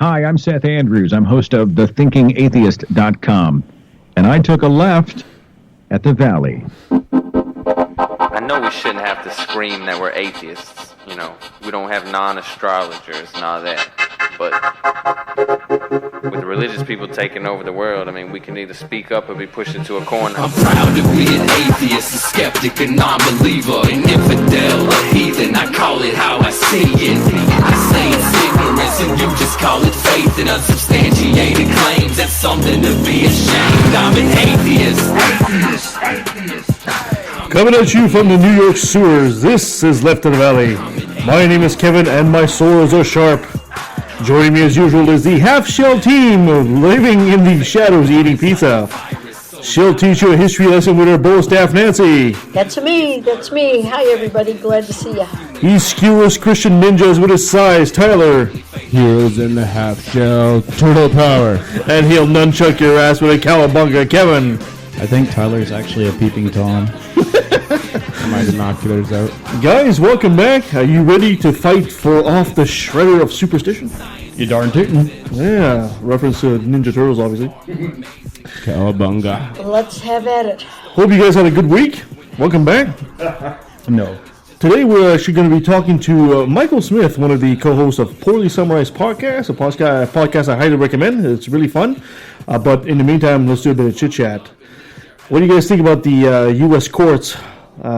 Hi, I'm Seth Andrews. I'm host of thethinkingatheist.com. And I took a left at the Valley. I know we shouldn't have to scream that we're atheists. You know, we don't have non-astrologers and all that. But with the religious people taking over the world, I mean, we can either speak up or be pushed into a corner. I'm proud to be an atheist, a skeptic, a non-believer, an infidel, a heathen. I call it how I see it. I say it's ignorance and you just call it faith and unsubstantiated claims. That's something to be ashamed. I'm an atheist. Coming at you from the New York sewers, this is Left of the Valley. My name is Kevin and my swords are sharp. Joining me as usual is the half-shell team living in the shadows eating pizza. She'll teach you a history lesson with her bow staff, Nancy. That's me. Hi, everybody. Glad to see you. He skewers Christian ninjas with his size, Tyler. Heroes in the half-shell, turtle power. And he'll nunchuck your ass with a cowabunga, Kevin. I think Tyler's actually a peeping Tom. My binoculars out. Guys, welcome back. Are you ready to fight off the shredder of superstition? You darn tootin'. Yeah, reference to Ninja Turtles, obviously. Cowabunga. Let's have at it. Hope you guys had a good week. Welcome back. No. Today we're actually going to be talking to Michael Smith, one of the co-hosts of Poorly Summarized Podcast, a podcast I highly recommend. It's really fun. But in the meantime, let's do a bit of chit-chat. What do you guys think about the U.S. courts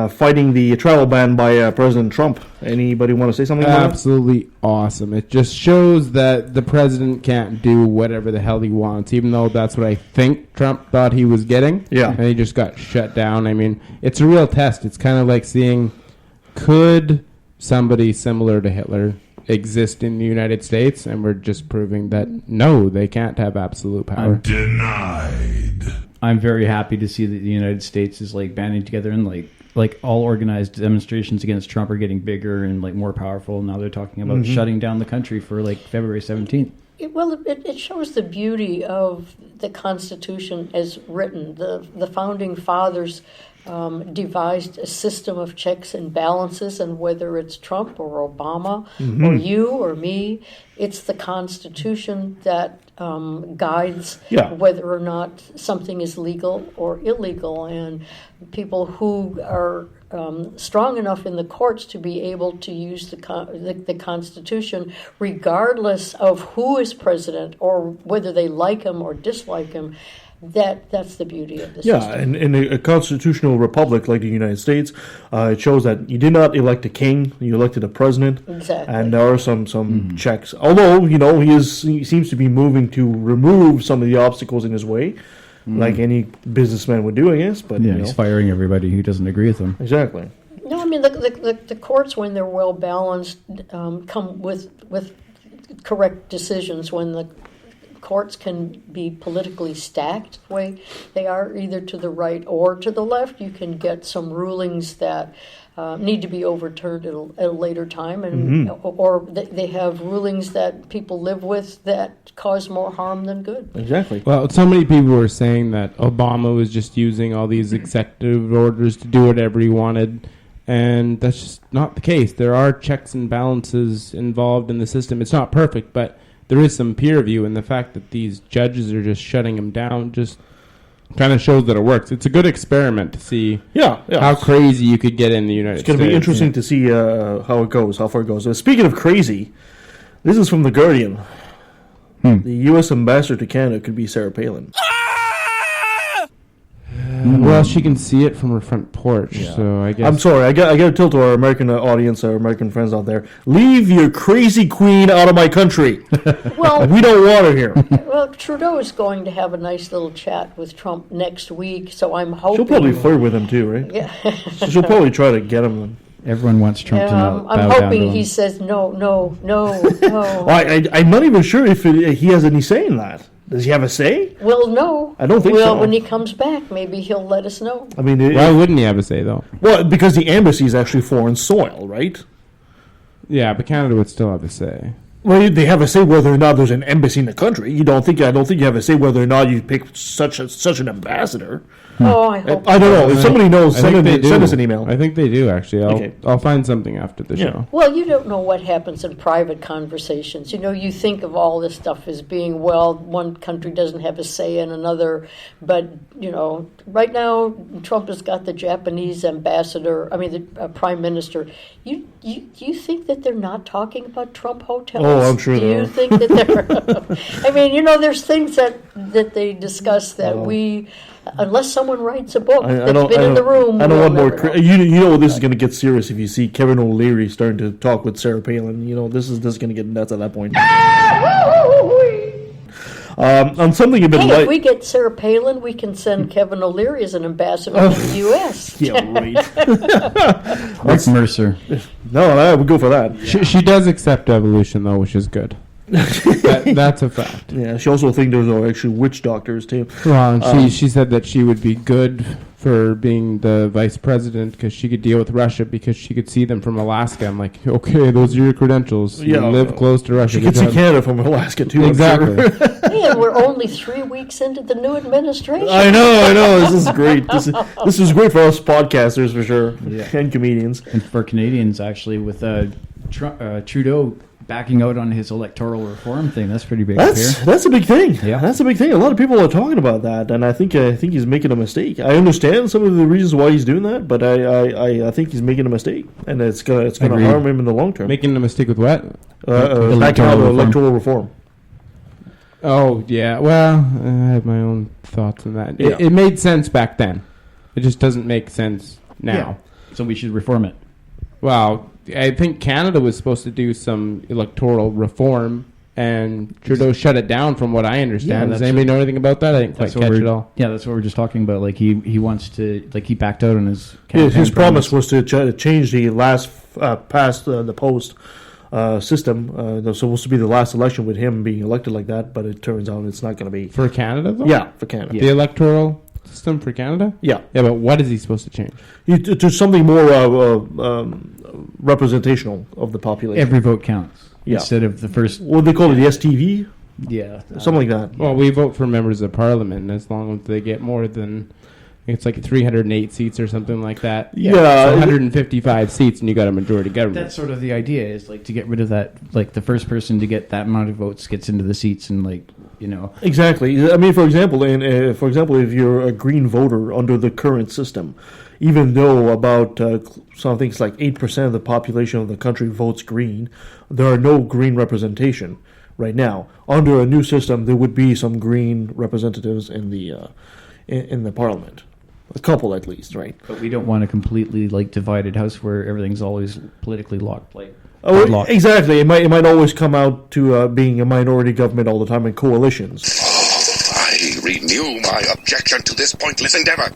fighting the travel ban by President Trump? Anybody want to say something about that? Absolutely awesome. It just shows that the president can't do whatever the hell he wants, even though that's what I think Trump thought he was getting. Yeah. And he just got shut down. I mean, it's a real test. It's kind of like seeing, could somebody similar to Hitler exist in the United States? And we're just proving that, no, they can't have absolute power. Denied. I'm very happy to see that the United States is like banding together and like all organized demonstrations against Trump are getting bigger and like more powerful. Now they're talking about shutting down the country for like February 17th. It shows the beauty of the Constitution as written. The Founding Fathers devised a system of checks and balances, and whether it's Trump or Obama or you or me, it's the Constitution that guides whether or not something is legal or illegal. And people who are strong enough in the courts to be able to use the Constitution, regardless of who is president or whether they like him or dislike him, that's the beauty of the system. Yeah, and in a constitutional republic like the United States, it shows that you did not elect a king, you elected a president. Exactly. And there are some checks. Although, he seems to be moving to remove some of the obstacles in his way, like any businessman would do, I guess. But yeah, he's firing everybody who doesn't agree with him. Exactly. No, I mean, the courts, when they're well balanced, come with correct decisions. When the courts can be politically stacked the way they are, either to the right or to the left, you can get some rulings that need to be overturned at a later time, and or they have rulings that people live with that cause more harm than good. Exactly. Well, so many people were saying that Obama was just using all these executive orders to do whatever he wanted, and that's just not the case. There are checks and balances involved in the system. It's not perfect, but there is some peer review, and the fact that these judges are just shutting him down just kind of shows that it works. It's a good experiment to see how crazy you could get in the United States. It's going to be interesting to see how far it goes. Speaking of crazy, this is from The Guardian. The U.S. ambassador to Canada could be Sarah Palin. Well, she can see it from her front porch, so I guess... I'm sorry, I got to tilt to our American audience, our American friends out there. Leave your crazy queen out of my country. Well, we don't want her here. Well, Trudeau is going to have a nice little chat with Trump next week, so I'm hoping... She'll probably flirt with him too, right? Yeah. So she'll probably try to get him. Everyone wants Trump to bow I'm down hoping to him. he says no. I'm not even sure if he has any say in that. Does he have a say? Well, no. I don't think so. Well, when he comes back, maybe he'll let us know. I mean, why wouldn't he have a say, though? Well, because the embassy is actually foreign soil, right? Yeah, but Canada would still have a say. Well, they have a say whether or not there's an embassy in the country. I don't think you have a say whether or not you pick such an ambassador. Oh, I hope. I don't know. If somebody knows, I think they do. send us an email. I think they do, actually. Okay. I'll find something after the show. Well, you don't know what happens in private conversations. You think of all this stuff as being, well, one country doesn't have a say in another. But, right now, Trump has got the Japanese the prime minister. Do you think that they're not talking about Trump hotels? Oh, I'm sure Do they you are. think that they're... there's things that they discuss that we... Unless someone writes a book that's been in the room, I don't we'll want more. never know. You know this is going to get serious if you see Kevin O'Leary starting to talk with Sarah Palin. This is going to get nuts at that point. On something a bit Hey, light. if we get Sarah Palin, we can send Kevin O'Leary as an ambassador to the U.S. Yeah, right. Rick Mercer. No, I would go for that. She does accept evolution, though, which is good. That's a fact. Yeah, she also thinks those are actually witch doctors too. Well, and she said that she would be good for being the vice president because she could deal with Russia because she could see them from Alaska. I'm like, okay, those are your credentials. You live close to Russia. She can see Canada from Alaska too. Exactly. Hey, and we're only 3 weeks into the new administration. I know. This is great. This is great for us podcasters for sure, and comedians. And for Canadians, actually, with Trudeau backing out on his electoral reform thing, that's pretty big up here. That's a big thing. Yeah. That's a big thing. A lot of people are talking about that, and I think he's making a mistake. I understand some of the reasons why he's doing that, but I think he's making a mistake, and it's gonna harm him in the long term. Making a mistake with what? Electoral reform. Oh, yeah. Well, I have my own thoughts on that. Yeah. It made sense back then. It just doesn't make sense now. Yeah. So we should reform it. Well, I think Canada was supposed to do some electoral reform, and Trudeau shut it down from what I understand. Does anybody know anything about that? I didn't quite catch it all. Yeah, that's what we're just talking about. Like, he wants to, he backed out on his campaign His promise was to change the last past the post system. That was supposed to be the last election with him being elected like that, but it turns out it's not going to be. For Canada, though? Yeah, for Canada. The electoral system for Canada? Yeah. Yeah, but what is he supposed to change? To something more representational of the population. Every vote counts. Yeah. Instead of the first... What do they call it, the STV? Yeah. Something like that. Well, we vote for members of parliament, and as long as they get more than... It's like 308 seats or something like that. Yeah. So 155 seats, and you got a majority government. That's sort of the idea, is like to get rid of that, like the first person to get that amount of votes gets into the seats, and Exactly. I mean, for example, if you're a Green voter under the current system, even though about some things like 8% of the population of the country votes Green, there are no Green representation right now. Under a new system, there would be some Green representatives in the Parliament. A couple at least, right? But we don't want a completely divided house where everything's always politically locked. Exactly. It might always come out to being a minority government all the time in coalitions. I renew my objection to this pointless endeavor.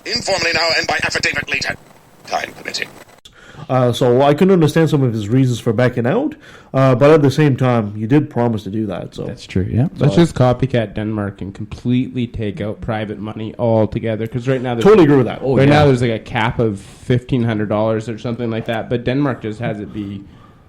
Informally now and by affidavit later. Time permitting. So I can understand some of his reasons for backing out, but at the same time, you did promise to do that. So that's true. Yeah, let's just copycat Denmark and completely take out private money altogether. Because right now, totally agree with that. Now, there's like a cap of $1,500 or something like that. But Denmark just has it be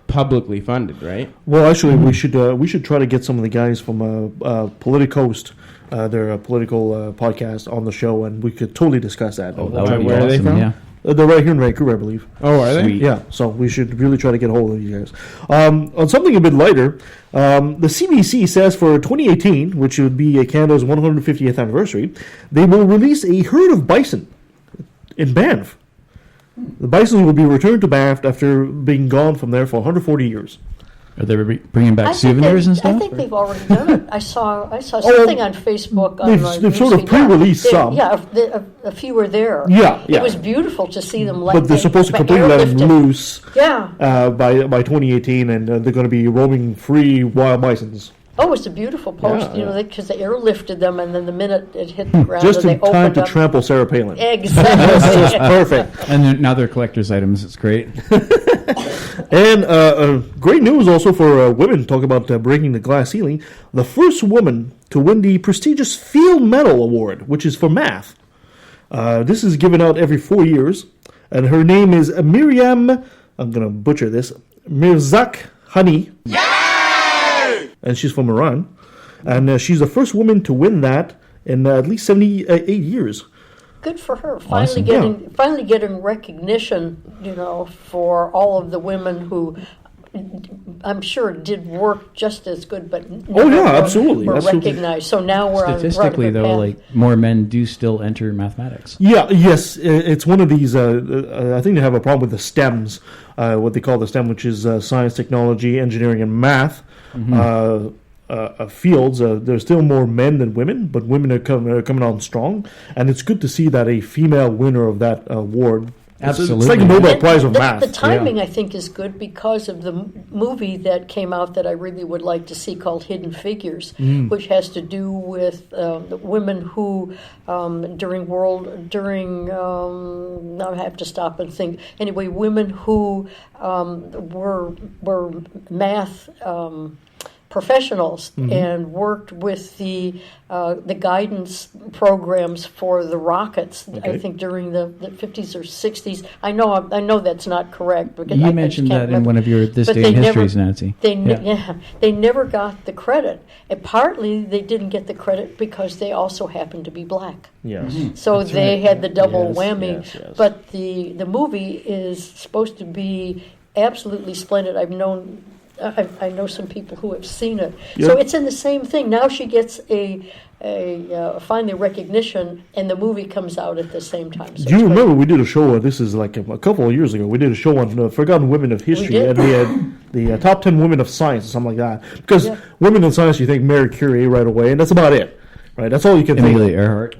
publicly funded, right? Well, actually, we should try to get some of the guys from Politicoast, their political podcast, on the show, and we could totally discuss that. Oh, that would be where awesome. Are they from? Yeah. They're right here in Vancouver, I believe. Oh, are they? Sweet. Yeah, so we should really try to get a hold of you guys. On something a bit lighter, the CBC says for 2018, which would be Canada's 150th anniversary, they will release a herd of bison in Banff. The bison will be returned to Banff after being gone from there for 140 years. Are they bringing back souvenirs and stuff? I think they've already done it. I saw something on Facebook. They've sort of pre-released some. Yeah, a few were there. Yeah. It was beautiful to see them. But they're supposed to completely let them loose. Yeah. By 2018, and they're going to be roaming free wild bisons. Oh, it's a beautifal post, because they airlifted them, and then the minute it hit the ground, just they in time opened to up. trample Sarah Palin. Exactly. That's just perfect. And now they're collector's items. It's great. And great news also for women. Talk about breaking the glass ceiling. The first woman to win the prestigious Field Medal Award, which is for math. This is given out every 4 years, and her name is Miriam. I'm going to butcher this. Mirzak Hani. and she's from Iran. And she's the first woman to win that in at least 78 years. Good for her. Awesome. Finally getting recognition, for all of the women who I'm sure did work just as good, but absolutely. were recognized. So now we're statistically, on though, like more men do still enter mathematics. Yes, it's one of these. I think they have a problem with the STEMs, what they call the STEM, which is science, technology, engineering, and math. Fields. There's still more men than women, but women are coming on strong, and it's good to see that a female winner of that award. Absolutely. It's like a Nobel Prize of math. The timing, I think, is good because of the movie that came out that I really would like to see called Hidden Figures, which has to do with the women who, now I have to stop and think. Anyway, women who were math professionals and worked with the guidance programs for the rockets. Okay. I think during the 50s or 60s. I know that's not correct. Because you mentioned that in one of your This Day in Histories, Nancy. They never got the credit. And partly they didn't get the credit because they also happened to be black. Yes. So they had the double whammy. Yes. But the movie is supposed to be absolutely splendid. I know some people who have seen it. Yep. So it's in the same thing. Now she gets finally recognition, and the movie comes out at the same time. So do you remember we did a show, this is like a couple of years ago, we did a show on Forgotten Women of History, and they had the top 10 women of science or something like that. Because women in science, you think Marie Curie right away, and that's about it. Right? That's all you can think of. Amelia Earhart.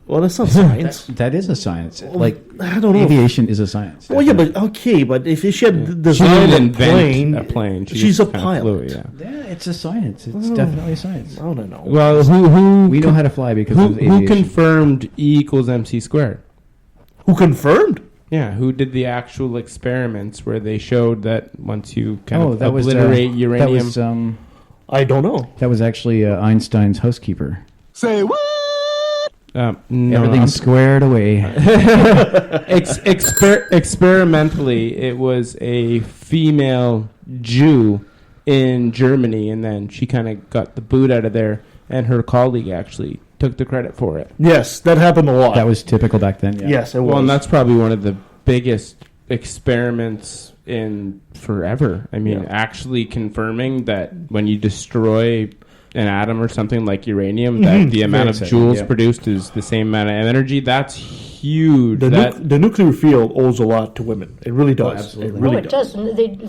Well, that's not science. That is a science. Like, I don't know. Aviation is a science. Well, yeah, but if she had designed a plane, she's a pilot. Yeah, it's a science. It's definitely a science. I don't know. Well, who we know how to fly because of aviation. Who confirmed E equals MC squared? Who confirmed? Yeah, who did the actual experiments where they showed that once you obliterate uranium? That was, I don't know. That was actually Einstein's housekeeper. Say what? No, everything's squared away. Experimentally, it was a female Jew in Germany, and then she kind of got the boot out of there, and her colleague actually took the credit for it. Yes, that happened a lot. That was typical back then. Yeah. Yes, it was. Well, and that's probably one of the biggest experiments in forever. I mean, actually confirming that when you destroy an atom or something like uranium, that the amount of joules produced is the same amount of energy. That's huge. The nuclear field owes a lot to women. It really does. Oh, absolutely. It really does.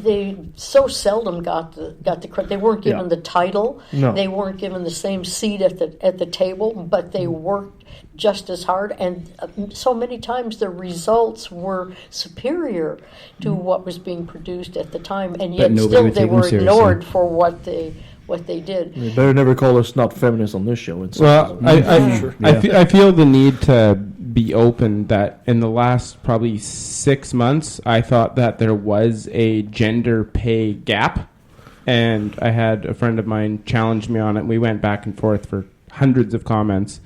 They so seldom got the credit. They weren't given the title. No. They weren't given the same seat at the table, but they worked just as hard, and so many times the results were superior to what was being produced at the time, and yet still they were ignored for what they did. You better never call us not feminists on this show. Well, I feel the need to be open that in the last probably 6 months, I thought that there was a gender pay gap, and I had a friend of mine challenge me on it. We went back and forth for hundreds of comments,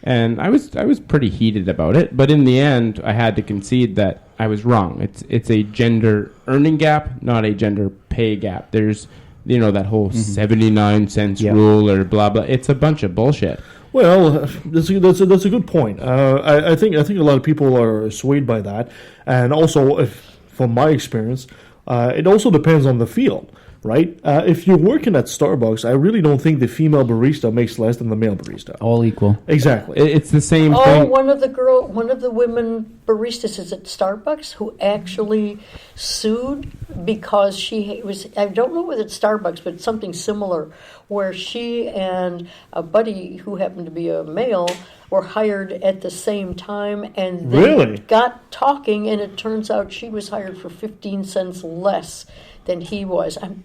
and I was pretty heated about it. But in the end, I had to concede that I was wrong. It's a gender earning gap, not a gender pay gap. There's that whole 79 cents rule or blah blah. It's a bunch of bullshit. Well, that's a good point. I think a lot of people are swayed by that, and also, from my experience, it also depends on the field, right? If you're working at Starbucks, I really don't think the female barista makes less than the male barista. All equal. Exactly. It's the same thing. One of the women baristas is at Starbucks who actually sued because she was, I don't know whether it's Starbucks, but something similar, where she and a buddy who happened to be a male were hired at the same time, and they got talking, and it turns out she was hired for 15 cents less than he was. I'm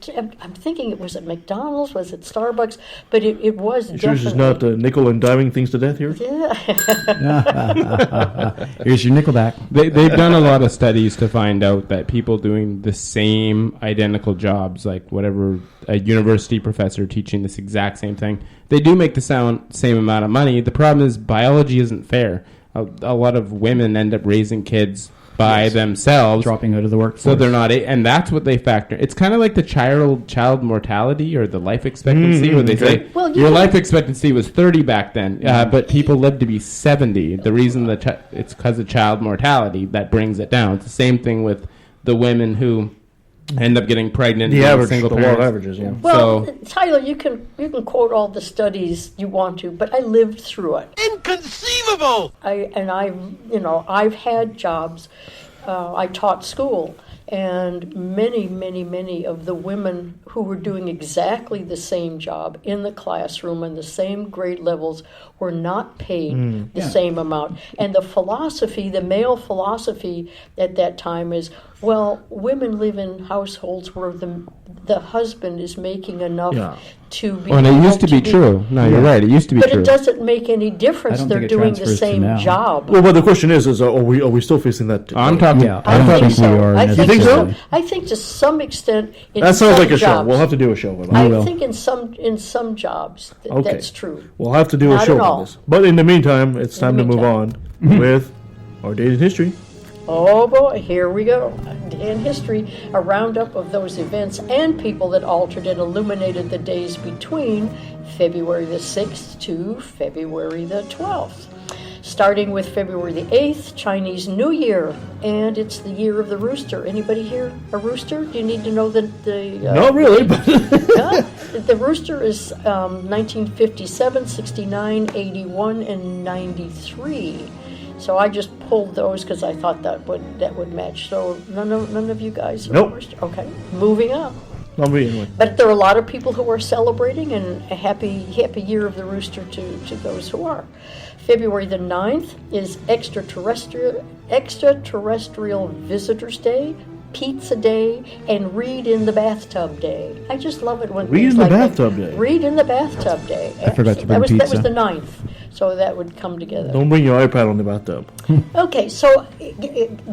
thinking it was at McDonald's, was it Starbucks, but it was you definitely. Sure she's not nickel and diming things to death here? Yeah. Here's your nickel back. They've done a lot of studies to find out that people doing the same identical jobs, like whatever a university professor teaching this exact same thing, they do make the same amount of money. The problem is biology isn't fair. A lot of women end up raising kids by themselves, dropping out of the workforce. so they're not, and that's what they factor. It's kind of like the child mortality or the life expectancy, where they say your life expectancy was 30 back then, but people lived to be 70. The reason it's because of child mortality that brings it down. It's the same thing with the women who end up getting pregnant. The average, single the law of averages, yeah. Well, Tyler, you can quote all the studies you want to, but I lived through it. Inconceivable! I've had jobs. I taught school, and many of the women who were doing exactly the same job in the classroom and the same grade levels were not paid the same amount. And the male philosophy at that time is, well, women live in households where the husband is making enough to be. Well, and it used to be true. No, you're right. It used to be but true. But it doesn't make any difference. They're doing the same job. Well, but the question is are we still facing that? I'm talking. I don't think we are. I think so. I think to some extent. That sounds like a show. We'll have to do a show with that. I think in some jobs that's true. We'll have to do a show on this. But in the meantime, it's time to move on with our day in history. Oh boy, here we go. In history, a roundup of those events and people that altered and illuminated the days between February the 6th to February the 12th. Starting with February the 8th, Chinese New Year, and it's the year of the rooster. Anybody here a rooster? Do you need to know the Not really, but... The rooster is 1957, 69, 81, and 93. So I just pulled those because I thought that would match. So none of you guys are Nope. rooster. Okay, moving on. Not me anyway. But there are a lot of people who are celebrating, and a happy year of the rooster to those who are. February the 9th is extraterrestrial visitors day, pizza day, and read in the bathtub day. I just love it when Read in the bathtub day. Read in the bathtub day. I forgot to bring That pizza. was the 9th, so that would come together. Don't bring your iPad on the bathtub. Okay, so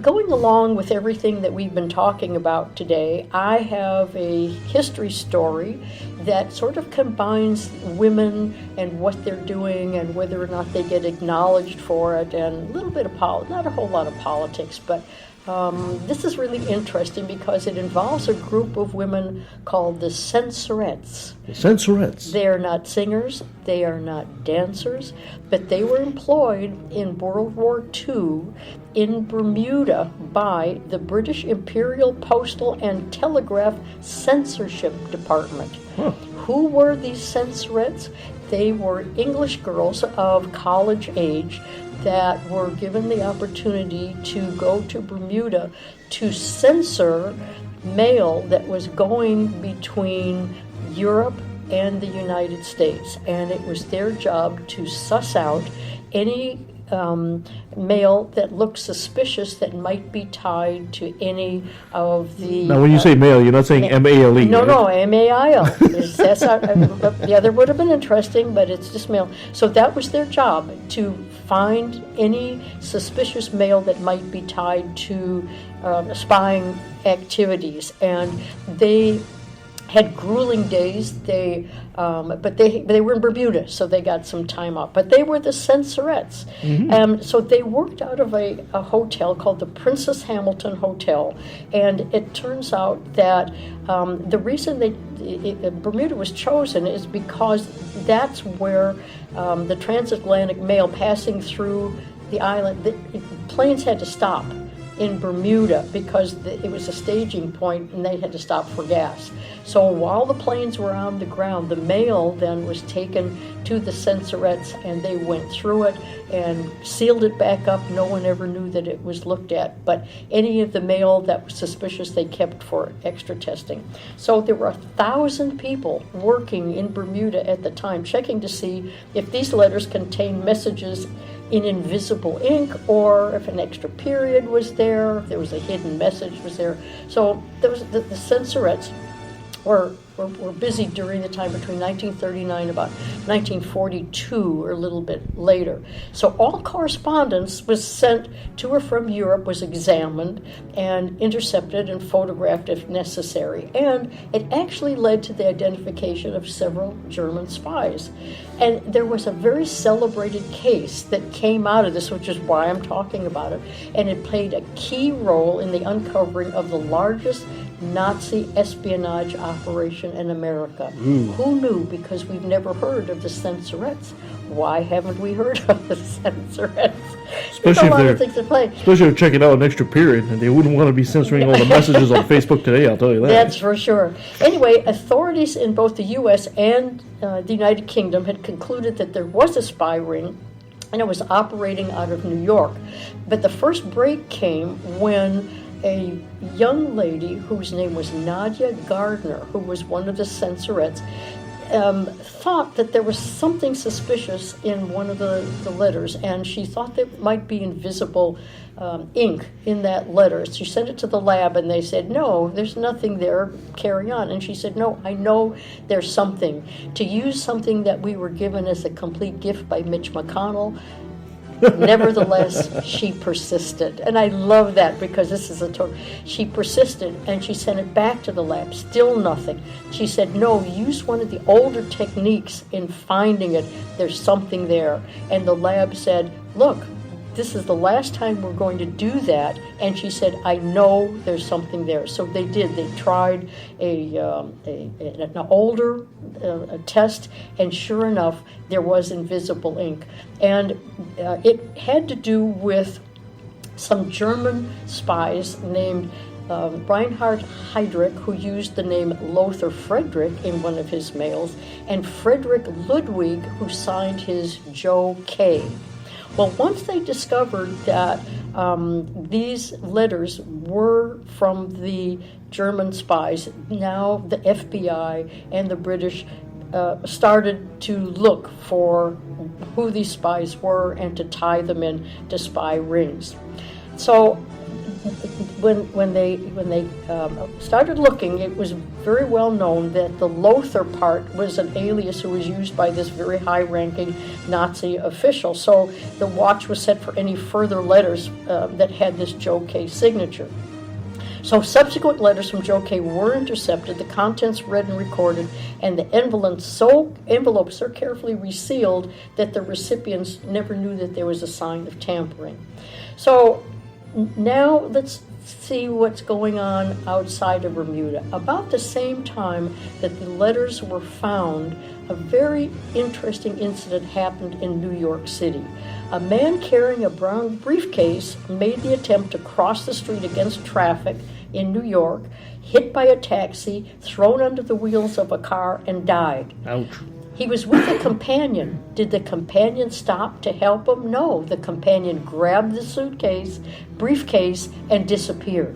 going along with everything that we've been talking about today, I have a history story that sort of combines women and what they're doing and whether or not they get acknowledged for it, and a little bit of not a whole lot of politics, but this is really interesting because it involves a group of women called the Censorettes. The Censorettes. They are not singers, they are not dancers, but they were employed in World War II in Bermuda by the British Imperial Postal and Telegraph Censorship Department. Huh. Who were these Censorettes? They were English girls of college age that were given the opportunity to go to Bermuda to censor mail that was going between Europe and the United States. And it was their job to suss out any mail that looked suspicious that might be tied to any of the... Now, when you say mail, you're not saying M-A-L-E, No, right? no, M-A-I-L. That's not, the other would have been interesting, but it's just mail. So that was their job, to find any suspicious mail that might be tied to spying activities. And they had grueling days. But they were in Bermuda, so they got some time off. But they were the Censorettes. So they worked out of a hotel called the Princess Hamilton Hotel. And it turns out that the reason Bermuda was chosen is because that's where the transatlantic mail passing through the island, planes had to stop in Bermuda because it was a staging point and they had to stop for gas. So while the planes were on the ground, the mail then was taken to the Censorettes and they went through it and sealed it back up. No one ever knew that it was looked at, but any of the mail that was suspicious they kept for extra testing. So there were 1,000 people working in Bermuda at the time checking to see if these letters contained messages in invisible ink, or if an extra period was there, if there was a hidden message was there. So there was the Censorettes were busy during the time between 1939 about 1942 or a little bit later. So all correspondence was sent to or from Europe, was examined and intercepted and photographed if necessary. And it actually led to the identification of several German spies. And there was a very celebrated case that came out of this, which is why I'm talking about it. And it played a key role in the uncovering of the largest Nazi espionage operation in America. Who knew? Because we've never heard of the censorettes. Why haven't we heard of the censorettes? There's a lot of things to play. Especially if they're checking out an extra period, and they wouldn't want to be censoring all the messages on Facebook today, I'll tell you that. That's for sure. Anyway, authorities in both the U.S. and the United Kingdom had concluded that there was a spy ring, and it was operating out of New York. But the first break came when a young lady whose name was Nadia Gardner, who was one of the censorettes, thought that there was something suspicious in one of the letters, and she thought there might be invisible ink in that letter. She sent it to the lab, and they said, no, there's nothing there, carry on. And she said, no, I know there's something. To use something that we were given as a complete gift by Mitch McConnell, nevertheless, she persisted. And I love that, because this is she persisted, and she sent it back to the lab. Still nothing. She said, no, use one of the older techniques in finding it. There's something there. And the lab said, look, this is the last time we're going to do that. And she said, I know there's something there. So they did. They tried an older test, and sure enough, there was invisible ink. And it had to do with some German spies named Reinhard Heydrich, who used the name Lothar Friedrich in one of his mails, and Friedrich Ludwig, who signed his Joe K. Well, once they discovered that these letters were from the German spies, now the FBI and the British started to look for who these spies were and to tie them in to spy rings. So when they started looking, it was very well known that the Lothar part was an alias who was used by this very high-ranking Nazi official. So the watch was set for any further letters that had this Joe K signature. So subsequent letters from Joe K were intercepted, the contents read and recorded, and the envelopes so carefully resealed that the recipients never knew that there was a sign of tampering. So now let's see what's going on outside of Bermuda. About the same time that the letters were found, a very interesting incident happened in New York City. A man carrying a brown briefcase made the attempt to cross the street against traffic in New York, hit by a taxi, thrown under the wheels of a car, and died. Ouch. He was with a companion. Did the companion stop to help him? No. The companion grabbed the briefcase, and disappeared.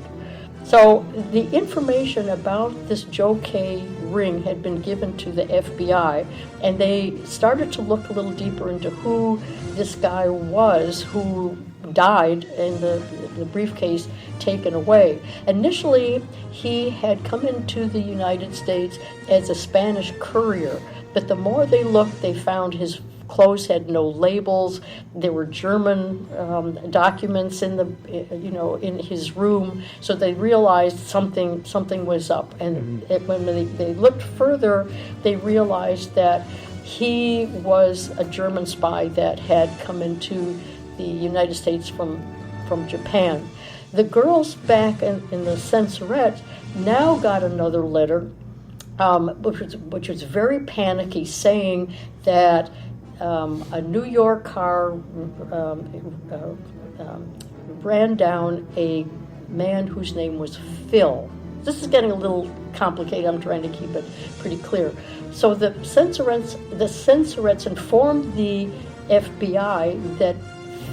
So the information about this Joe K ring had been given to the FBI, and they started to look a little deeper into who this guy was who died and the briefcase taken away. Initially, he had come into the United States as a Spanish courier, but the more they looked, they found his clothes had no labels. There were German documents in in his room. So they realized something was up. And when they looked further, they realized that he was a German spy that had come into the United States from Japan. The girls back in the censorette now got another letter, which was very panicky, saying that a New York car ran down a man whose name was Phil. This is getting a little complicated. I'm trying to keep it pretty clear. So the censorettes informed the FBI that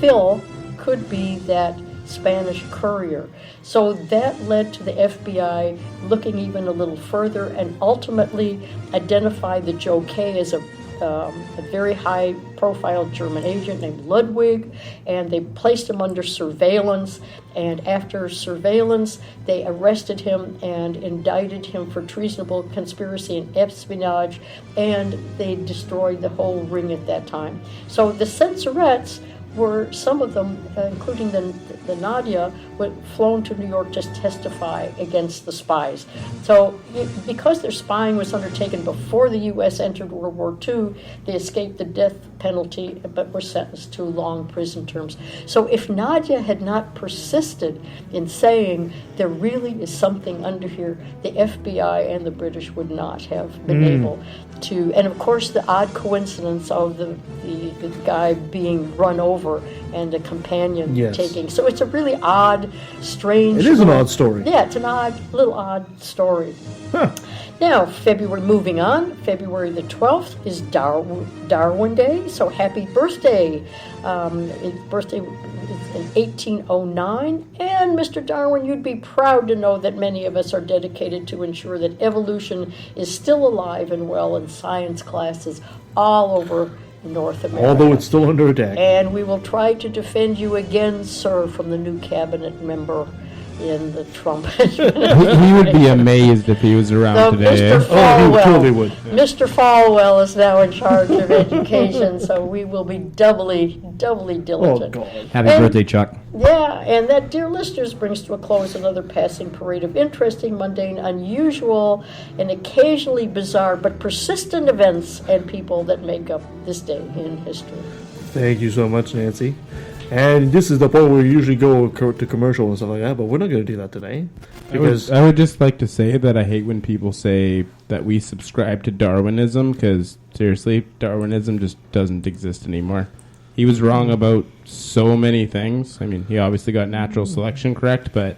Phil could be that Spanish courier. So that led to the FBI looking even a little further and ultimately identified the Joe K as a a very high-profile German agent named Ludwig, and they placed him under surveillance. And after surveillance, they arrested him and indicted him for treasonable conspiracy and espionage, and they destroyed the whole ring at that time. So the censorettes were, some of them, including the Nadia, were flown to New York to testify against the spies. So because their spying was undertaken before the U.S. entered World War II, they escaped the death penalty but were sentenced to long prison terms. So if Nadia had not persisted in saying there really is something under here, the FBI and the British would not have been able to. And of course, the odd coincidence of the guy being run over and a companion taking. So it's a really odd, strange. It is an odd story. Yeah, it's an little odd story. Huh. Now, moving on, February the 12th is Darwin Day, so happy birthday. His birthday is in 1809, and Mr. Darwin, you'd be proud to know that many of us are dedicated to ensure that evolution is still alive and well in science classes all over North America. Although it's still under attack. And we will try to defend you again, sir, from the new cabinet member in the Trump. He would be amazed if he was around today. Mr. Falwell. He totally would. Mr. Falwell is now in charge of education, so we will be doubly diligent. Oh, God. Happy birthday, Chuck. Yeah, and that, dear listeners, brings to a close another passing parade of interesting, mundane, unusual, and occasionally bizarre but persistent events and people that make up this day in history. Thank you so much, Nancy. And this is the point where we usually go to commercial and stuff like that, but we're not going to do that today. Because I would just like to say that I hate when people say that we subscribe to Darwinism, because seriously, Darwinism just doesn't exist anymore. He was wrong about so many things. I mean, he obviously got natural selection correct, but...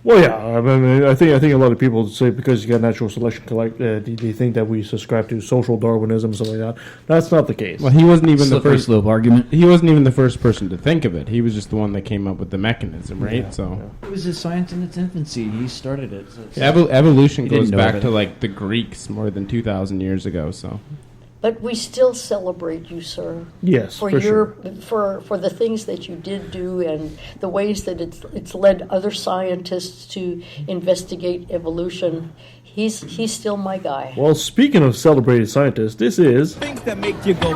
Well, yeah, I mean, I think a lot of people say because you got natural selection, they think that we subscribe to social Darwinism, something like that. That's not the case. Well, he wasn't even the first slope argument. He wasn't even the first person to think of it. He was just the one that came up with the mechanism, right? It was a science in its infancy. He started it. So evolution goes back it. to like the Greeks more than 2,000 years ago. So, But we still celebrate you, sir. Yes, for for the things that you did do and the ways that it's led other scientists to investigate evolution. He's still my guy. Well, speaking of celebrated scientists, this is... Things that make you go,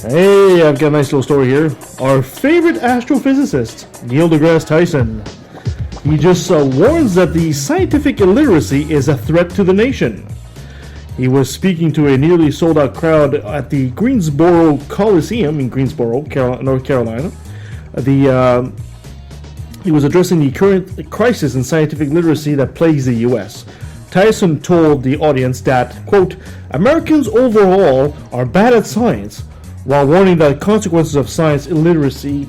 Hey, I've got a nice little story here. Our favorite astrophysicist, Neil DeGrasse Tyson. He just warns that the scientific illiteracy is a threat to the nation. He was speaking to a nearly sold-out crowd at the Greensboro Coliseum in Greensboro, North Carolina. He was addressing the current crisis in scientific literacy that plagues the U.S. Tyson told the audience that, quote, Americans overall are bad at science, while warning that consequences of science illiteracy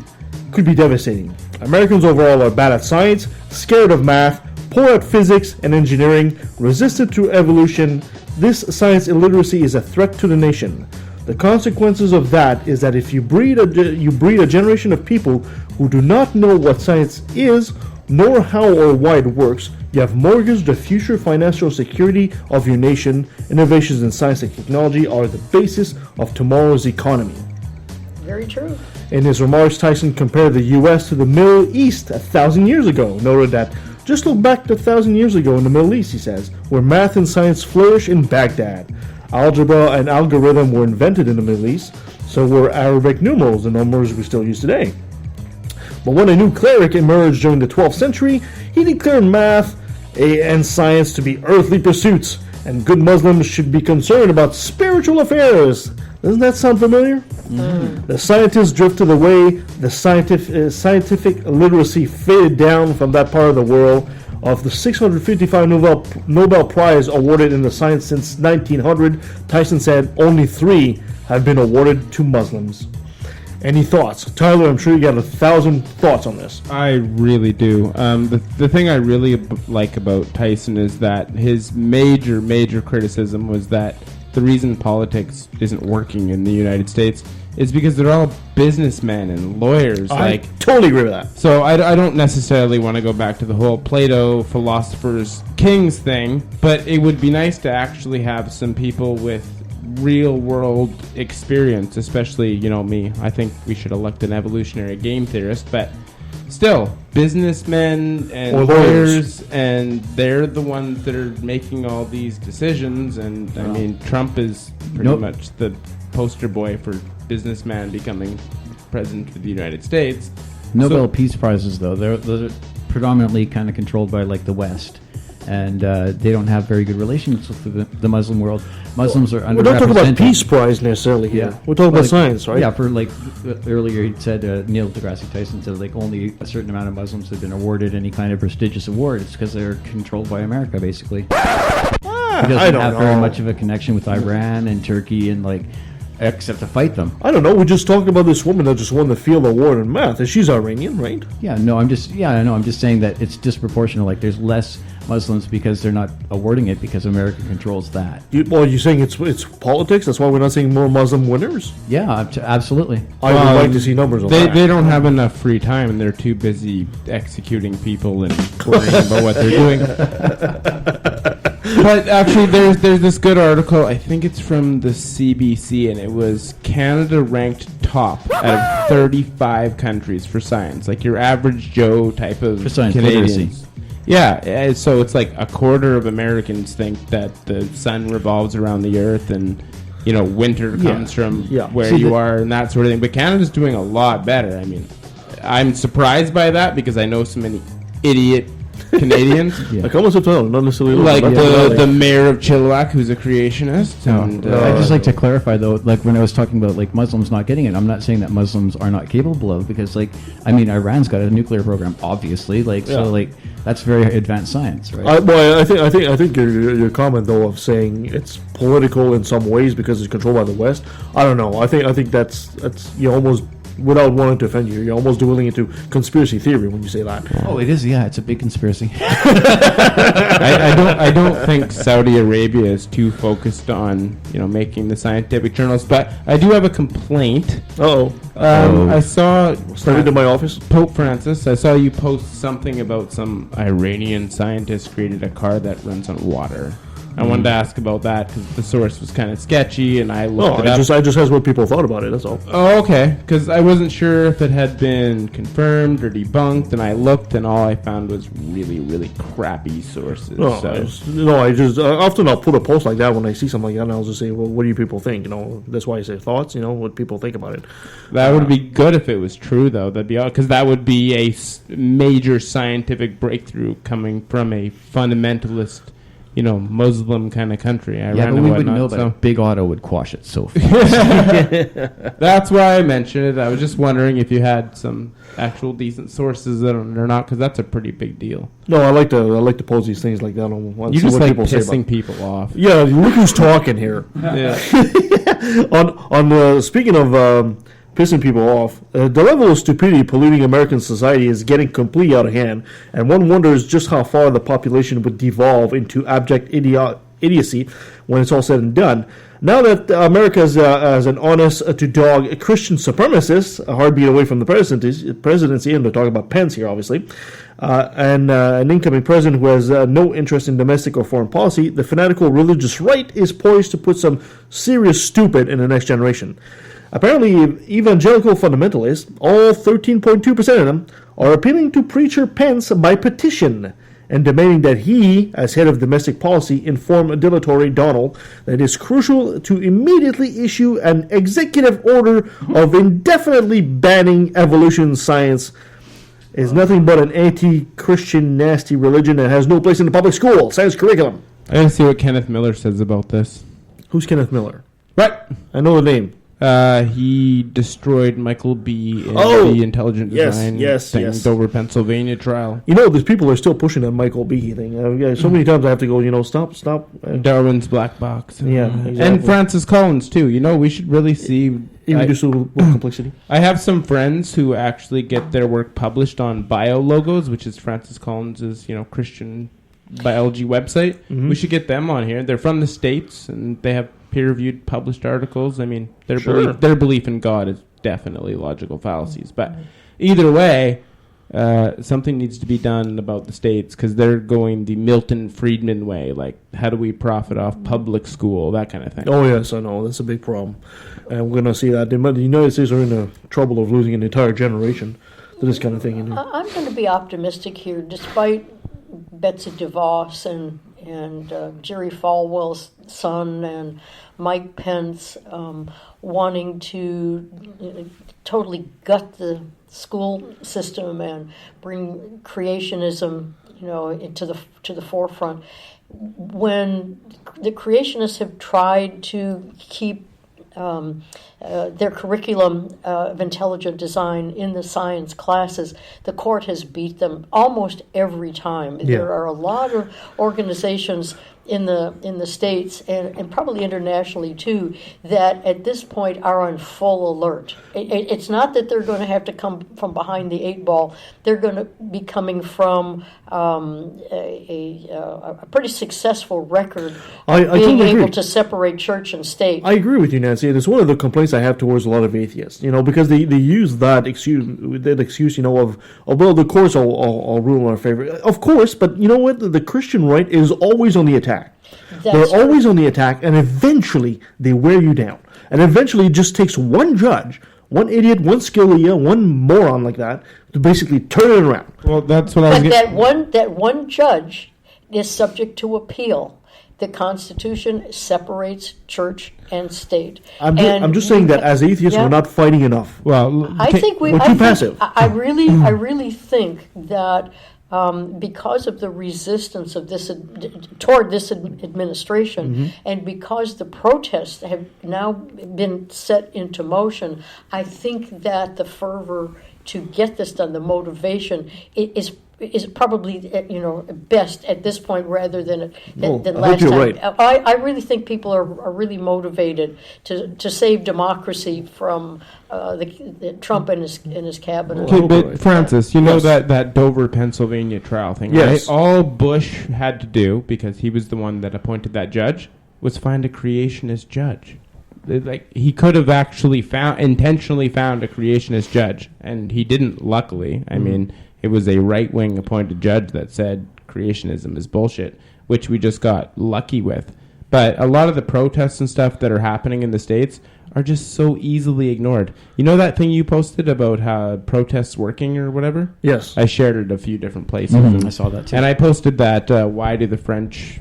could be devastating. Americans overall are bad at science, scared of math, poor at physics and engineering, resistant to evolution. This science illiteracy is a threat to the nation. The consequences of that is that if you breed a generation of people who do not know what science is, nor how or why it works, you have mortgaged the future financial security of your nation. Innovations in science and technology are the basis of tomorrow's economy. Very true. In his remarks, Tyson compared the U.S. to the Middle East 1,000 years ago, noted that just look back to 1,000 years ago in the Middle East, he says, where math and science flourished in Baghdad. Algebra and algorithm were invented in the Middle East, so were Arabic numerals, the numbers we still use today. But when a new cleric emerged during the 12th century, he declared math and science to be earthly pursuits, and good Muslims should be concerned about spiritual affairs. Doesn't that sound familiar? Mm-hmm. The scientists drifted away. The scientific literacy faded down from that part of the world. Of the 655 Nobel Prize awarded in the science since 1900, Tyson said only 3 have been awarded to Muslims. Any thoughts? Tyler, I'm sure you got 1,000 thoughts on this. I really do. The thing I really like about Tyson is that his major criticism was that the reason politics isn't working in the United States is because they're all businessmen and lawyers. I totally agree with that. So I don't necessarily want to go back to the whole Plato philosophers kings thing, but it would be nice to actually have some people with real world experience, especially, you know, me. I think we should elect an evolutionary game theorist, but still, businessmen and Or lawyers, and they're the ones that are making all these decisions. And I mean, Trump is pretty much the poster boy for businessman becoming president of the United States. Nobel Peace Prizes, though, those are predominantly kind of controlled by like the West, and they don't have very good relations with the Muslim world. Muslims are underrepresented. We're not talking about Peace Prize necessarily here. Yeah. We're talking about science, right? Yeah, for like earlier he said, Neil DeGrasse Tyson said like only a certain amount of Muslims have been awarded any kind of prestigious award. It's because they're controlled by America, basically. He doesn't have very much of a connection with Iran and Turkey and like except to fight them. I don't know. We're just talking about this woman that just won the field award in math, and she's Iranian, right? Yeah, no, I'm just saying that it's disproportional. Like, there's less Muslims because they're not awarding it because America controls that. You're saying it's politics? That's why we're not seeing more Muslim winners? Yeah, absolutely. I would like to see numbers on that. They don't have enough free time, and they're too busy executing people and worrying about what they're doing. But actually, there's this good article. I think it's from the CBC, and it was Canada ranked top out of 35 countries for science, like your average Joe type of for science Canadians. literacy. Yeah, so it's like a quarter of Americans think that the sun revolves around the Earth, and you know winter comes from where you are, and that sort of thing. But Canada's doing a lot better. I mean, I'm surprised by that because I know so many idiot Canadians. Like almost not necessarily like the mayor of Chilliwack, who's a creationist. And, I'd just like to clarify, though, like when I was talking about like Muslims not getting it, I'm not saying that Muslims are not capable of, because like I mean Iran's got a nuclear program, obviously, so like that's very advanced science, right? Well, I think your comment though of saying it's political in some ways because it's controlled by the West. I don't know. I think that's you almost. Without wanting to offend you, you're almost dueling into conspiracy theory when you say that. Oh, it is. Yeah, it's a big conspiracy. I don't think Saudi Arabia is too focused on making the scientific journals, but I do have a complaint. I saw into my office. Pope Francis. I saw you post something about some Iranian scientist created a car that runs on water. I wanted to ask about that because the source was kind of sketchy, and I looked it up. I just asked what people thought about it, that's all. Oh, okay. Because I wasn't sure if it had been confirmed or debunked, and I looked, and all I found was really, really crappy sources. Often I'll put a post like that when I see something like that, and I'll just say, well, what do you people think? That's why I say thoughts, what people think about it. That would be good if it was true, though. That'd be because that would be a major scientific breakthrough coming from a fundamentalist Muslim kind of country. But we wouldn't know, but a big auto would quash it so fast. That's why I mentioned it. I was just wondering if you had some actual decent sources that are not, because that's a pretty big deal. No, I like to post these things like that on you just like pissing people off. Yeah, look who's talking here. Yeah. Speaking of pissing people off, the level of stupidity polluting American society is getting completely out of hand, and one wonders just how far the population would devolve into abject idiocy when it's all said and done. Now that America is as an honest-to-dog Christian supremacist, a heartbeat away from the presidency, and we're talking about Pence here, obviously, and an incoming president who has no interest in domestic or foreign policy, the fanatical religious right is poised to put some serious stupid in the next generation. Apparently, evangelical fundamentalists, all 13.2% of them, are appealing to Preacher Pence by petition and demanding that he, as head of domestic policy, inform dilatory Donald that it is crucial to immediately issue an executive order of indefinitely banning evolution science. It's nothing but an anti-Christian, nasty religion that has no place in the public school science curriculum. I gotta see what Kenneth Miller says about this. Who's Kenneth Miller? Right. I know the name. He destroyed Michael B. in the intelligent design Dover, Pennsylvania trial. These people are still pushing that Michael B. thing. So many times I have to go, stop. Darwin's black box. Yeah, exactly. And Francis Collins, too. We should really see... Irreducible complexity. I have some friends who actually get their work published on BioLogos, which is Francis Collins' Christian biology website. Mm-hmm. We should get them on here. They're from the States, and they have peer-reviewed published articles. I mean, their belief in God is definitely logical fallacies. But either way, something needs to be done about the states because they're going the Milton Friedman way. Like, how do we profit off public school, that kind of thing. Oh, yes, I know. That's a big problem. And we're going to see that. The United States are in the trouble of losing an entire generation to this kind of thing. I'm going to be optimistic here, despite Betsy DeVos and Jerry Falwell's son and Mike Pence wanting to totally gut the school system and bring creationism, into the forefront. When the creationists have tried to keep their curriculum of intelligent design in the science classes, the court has beat them almost every time. Yeah. There are a lot of organizations in the States and probably internationally too that at this point are on full alert. It's not that they're going to have to come from behind the eight ball. They're going to be coming from a pretty successful record of being able to separate church and state. I agree with you, Nancy. It's one of the complaints I have towards a lot of atheists, because they use that excuse, of well, the courts will rule in our favor. Of course, but you know what? The Christian right is always on the attack. They're always on the attack, and eventually they wear you down. And eventually it just takes one judge, one idiot, one Scalia, one moron like that to basically turn it around. Well, that's what I was getting. That one judge is subject to appeal. The Constitution separates church and state. I'm just saying that as atheists, we're not fighting enough. Well, I think we're too passive. I really think that because of the resistance of toward this administration, and because the protests have now been set into motion, I think that the fervor to get this done, the motivation, is probably best at this point rather than last time. Right. I really think people are really motivated to save democracy from the Trump and his cabinet. Okay, but Francis, that Dover, Pennsylvania trial thing, yes. Right? All Bush had to do, because he was the one that appointed that judge, was find a creationist judge. He could have actually intentionally found a creationist judge, and he didn't, luckily. I mean, it was a right-wing appointed judge that said creationism is bullshit, which we just got lucky with. But a lot of the protests and stuff that are happening in the States are just so easily ignored. You know that thing you posted about how protests working or whatever? Yes. I shared it a few different places. I saw that too. And I posted that, why do the French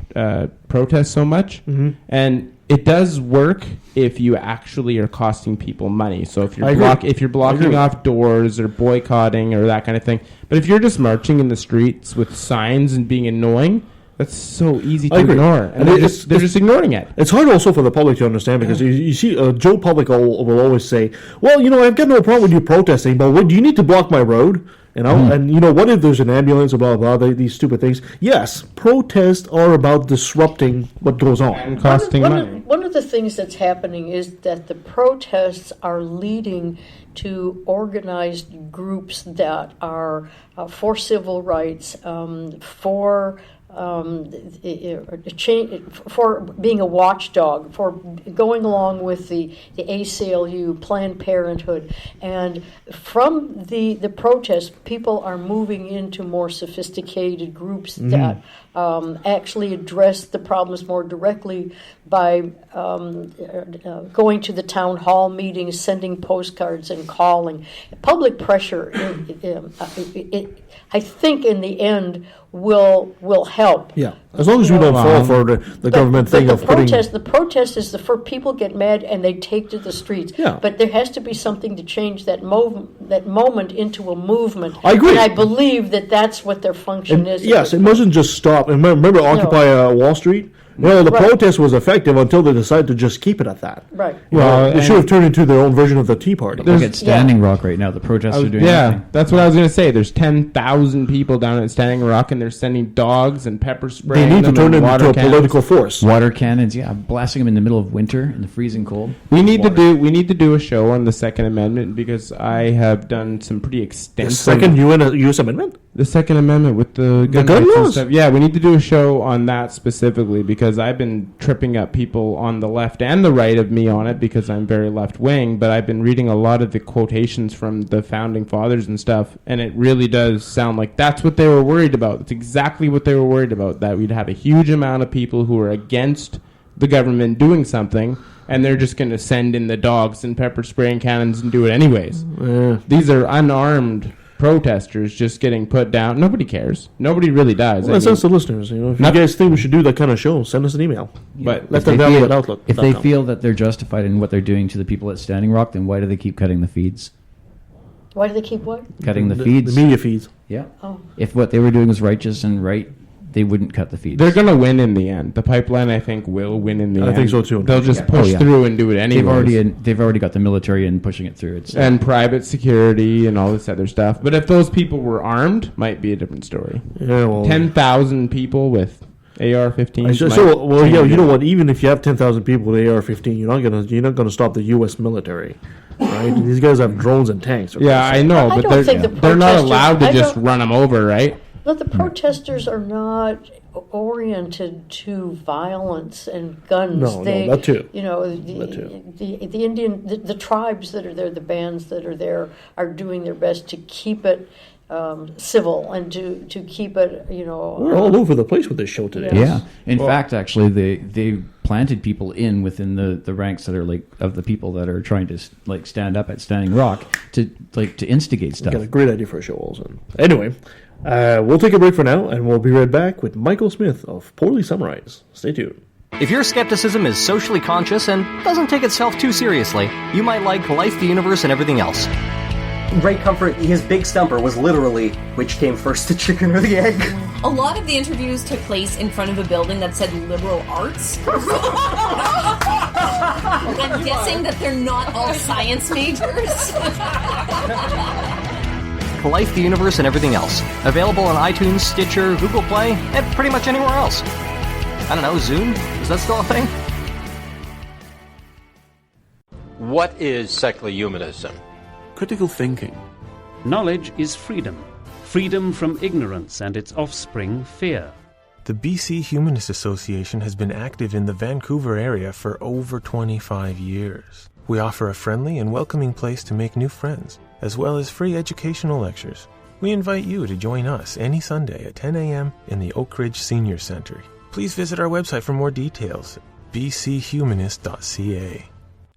protest so much? And it does work if you actually are costing people money. So if you're blocking off doors or boycotting or that kind of thing. But if you're just marching in the streets with signs and being annoying, that's so easy to ignore. And they're just ignoring it. It's hard also for the public to understand, because you see, Joe Public will always say, well, I've got no problem with you protesting, but do you need to block my road? And what if there's an ambulance, blah, blah, blah, these stupid things. Yes, protests are about disrupting what goes on. And costing money. One of the things that's happening is that the protests are leading to organized groups that are for civil rights, for being a watchdog, for going along with the ACLU, Planned Parenthood, and from the protests, people are moving into more sophisticated groups that actually address the problems more directly by going to the town hall meetings, sending postcards, and calling. Public pressure, I think, in the end, will help. Yeah, as long as we don't fall for the government thing of putting... The protest is for people get mad and they take to the streets. Yeah. But there has to be something to change that moment into a movement. I agree. And I believe that's what their function is. Yes, it mustn't just stop. And remember Occupy Wall Street? The protest was effective until they decided to just keep it at that. Right. They should have turned into their own version of the Tea Party. Look at Standing Rock right now. The protests are doing nothing. That's what I was going to say. There's 10,000 people down at Standing Rock, and they're sending dogs and pepper spray. they need to them turn in it into water a cannons. political force. Water cannons, yeah, blasting them in the middle of winter in the freezing cold. We need to do a show on the Second Amendment because I have done some pretty The extensive. second U.S. Amendment? The Second Amendment with the gun gun rights and laws? stuff. Yeah, we need to do a show on that specifically because I've been tripping up people on the left and the right of me on it because I'm very left wing. But I've been reading a lot of the quotations from the founding fathers and stuff, and it really does sound like that's what they were worried about. It's exactly what they were worried about. That we'd have a huge amount of people who are against the government doing something, and they're just going to send in the dogs and pepper spray and cannons and do it anyways. These are unarmed protesters just getting put down. Nobody cares. Nobody really does. Well, that's us, the listeners. If you guys think we should do that kind of show, send us an email. But Let them download at Outlook. If they feel that they're justified in what they're doing to the people at Standing Rock, then why do they keep cutting the feeds? Why do they keep what? Cutting the feeds. The media feeds. Yeah. Oh. If what they were doing was righteous and right, they wouldn't cut the feeds. they're going to win in the end. The pipeline, I think, will win in the end. I think so, too. They'll just Yeah. push Oh, yeah. through and do it anyways. They've already got the military in pushing it through. It's And private security and all this other stuff. But if those people were armed, might be a different story. Yeah, well, 10,000 people with AR-15s. you know what? Even if you have 10,000 people with AR-15, you're not gonna stop the U.S. military, right? These guys have drones and tanks. Yeah, I know, I but don't think the they're not protesters- allowed to I just don't- run them over, right? But the protesters are not oriented to violence and guns. No, that too. You know, That too. the Indian, the tribes that are there, the bands that are there, are doing their best to keep it civil and to keep it, you know. We're all over the place with this show today. Yeah. In fact, actually, they planted people within the ranks that are like of the people that are trying to like stand up at Standing Rock to instigate stuff. Got a great idea for a show, also. Anyway, we'll take a break for now, and we'll be right back with Michael Smith of Poorly Summarized. Stay tuned. If your skepticism is socially conscious and doesn't take itself too seriously, you might like Life, the Universe, and Everything Else. Great comfort, his big stumper was literally, which came first, the chicken or the egg? A lot of the interviews took place in front of a building that said liberal arts. I'm guessing that they're not all science majors. Life, the Universe, and Everything Else. Available on iTunes, Stitcher, Google Play, and pretty much anywhere else. I don't know, Zoom? Is that still a thing? What is secular humanism? Critical thinking. Knowledge is freedom. Freedom from ignorance and its offspring, fear. The BC Humanist Association has been active in the Vancouver area for over 25 years. We offer a friendly and welcoming place to make new friends, as well as free educational lectures. We invite you to join us any Sunday at 10 a.m. in the Oak Ridge Senior Center. Please visit our website for more details, bchumanist.ca.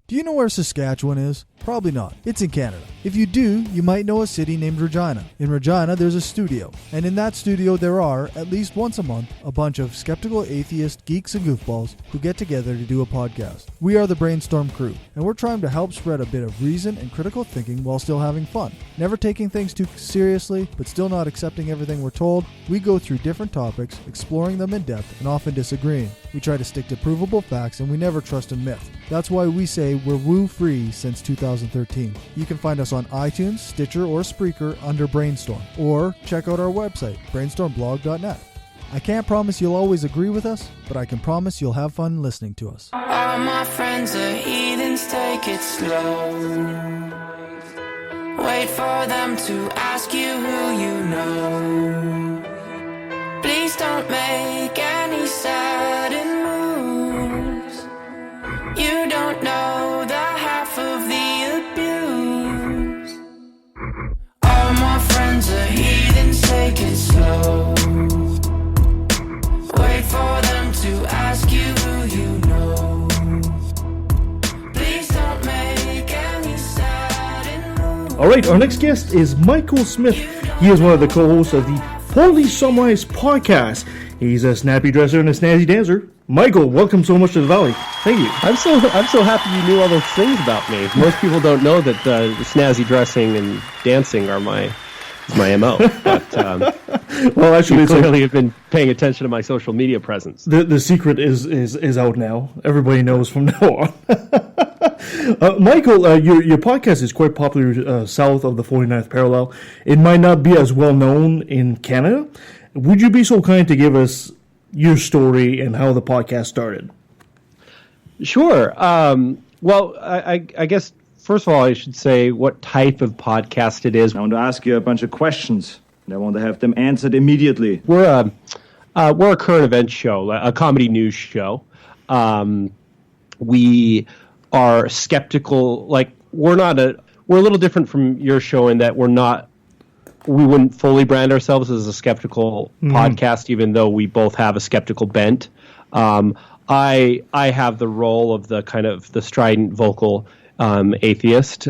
Do you know where Saskatchewan is? Probably not. It's in Canada. If you do, you might know a city named Regina. In Regina, there's a studio. And in that studio, there are, at least once a month, a bunch of skeptical atheist geeks and goofballs who get together to do a podcast. We are the Brainstorm Crew, and we're trying to help spread a bit of reason and critical thinking while still having fun. Never taking things too seriously, but still not accepting everything we're told. We go through different topics, exploring them in depth and often disagreeing. We try to stick to provable facts, and we never trust in myth. That's why we say we're woo-free since 2013. You can find us on iTunes, Stitcher, or Spreaker under Brainstorm, or check out our website, brainstormblog.net. I can't promise you'll always agree with us, but I can promise you'll have fun listening to us. All my friends are heathens, take it slow. Wait for them to ask you who you know. Please don't make any sudden moves. You don't know the half of the abuse. All my friends are heathens, take it slow. Wait for them to ask you who you know. Please don't make any sudden moves. All right, our next guest is Michael Smith. He is one of the co-hosts of the Poorly Summarized podcast. He's a snappy dresser and a snazzy dancer. Michael, welcome so much to the Valley. Thank you. I'm so happy you knew all those things about me. Most people don't know that snazzy dressing and dancing are my MO. But well, actually, you clearly have been paying attention to my social media presence. The secret is out now. Everybody knows from now on. Michael, your podcast is quite popular south of the 49th parallel. It might not be as well known in Canada. Would you be so kind to give us your story and how the podcast started. Sure. Well, I guess, first of all, I should say what type of podcast it is. I want to ask you a bunch of questions, and I want to have them answered immediately. We're a current event show, a comedy news show. We are skeptical. Like, we're a little different from your show in that we wouldn't fully brand ourselves as a skeptical podcast, even though we both have a skeptical bent. I have the role of the kind of the strident vocal atheist.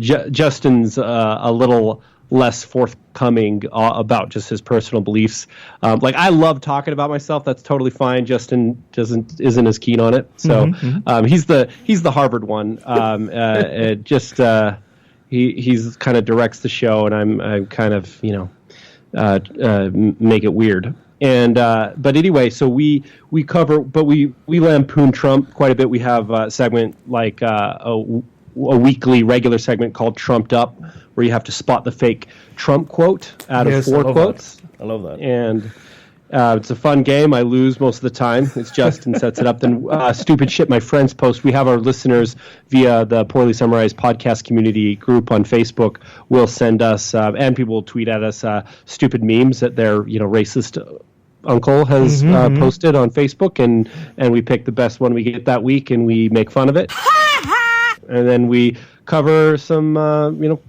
Justin's a little less forthcoming about just his personal beliefs. Like, I love talking about myself. That's totally fine. Justin isn't as keen on it. So he's the Harvard one. He's kind of directs the show, and I'm kind of make it weird. And but anyway, so we cover, but we lampoon Trump quite a bit. We have a segment like a weekly regular segment called Trumped Up, where you have to spot the fake Trump quote out of 4 quotes. I love that. And it's a fun game. I lose most of the time. It's Justin sets it up. Then stupid shit my friends post. We have our listeners via the Poorly Summarized podcast community group on Facebook will send us, and people will tweet at us stupid memes that their racist uncle has posted on Facebook, and we pick the best one we get that week, and we make fun of it. And then we cover some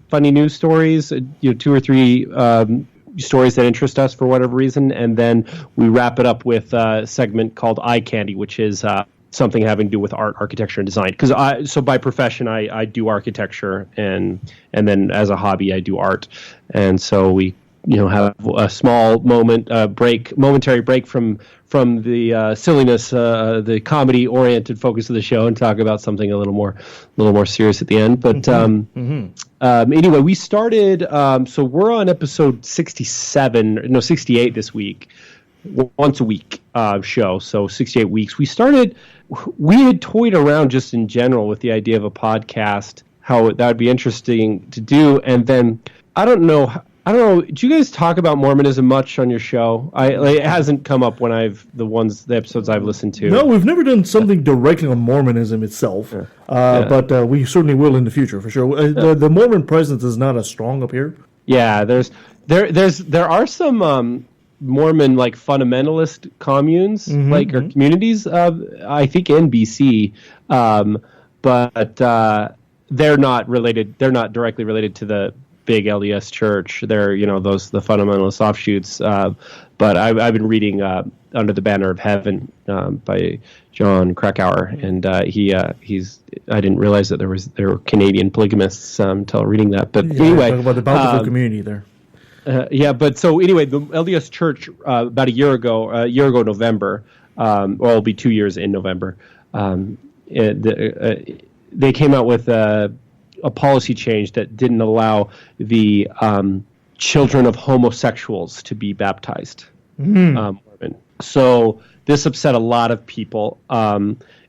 funny news stories, 2 or 3 stories that interest us for whatever reason, and then we wrap it up with a segment called Eye Candy, which is something having to do with art, architecture, and design. So by profession, I do architecture, and then as a hobby, I do art, and so we have a small momentary break from the silliness, the comedy-oriented focus of the show, and talk about something a little more serious at the end. But anyway, we started. So we're on episode 68 this week, once a week show. So 68 weeks. We had toyed around just in general with the idea of a podcast, how that would be interesting to do, and then I don't know. Do you guys talk about Mormonism much on your show? It hasn't come up when the episodes I've listened to. No, we've never done something directly on Mormonism itself, but we certainly will in the future for sure. The Mormon presence is not as strong up here. Yeah, there are some Mormon like fundamentalist communes or communities. I think in BC, but they're not related. They're not directly related to the big LDS church. They're the fundamentalist offshoots. But I've been reading Under the Banner of Heaven by John Krakauer, and he's I didn't realize that there were Canadian polygamists until reading that. But anyway, talk about the bountiful community there. But so anyway, the LDS church about a year ago November, or it'll be 2 years in November. They came out with a policy change that didn't allow the children of homosexuals to be baptized. So this upset a lot of people.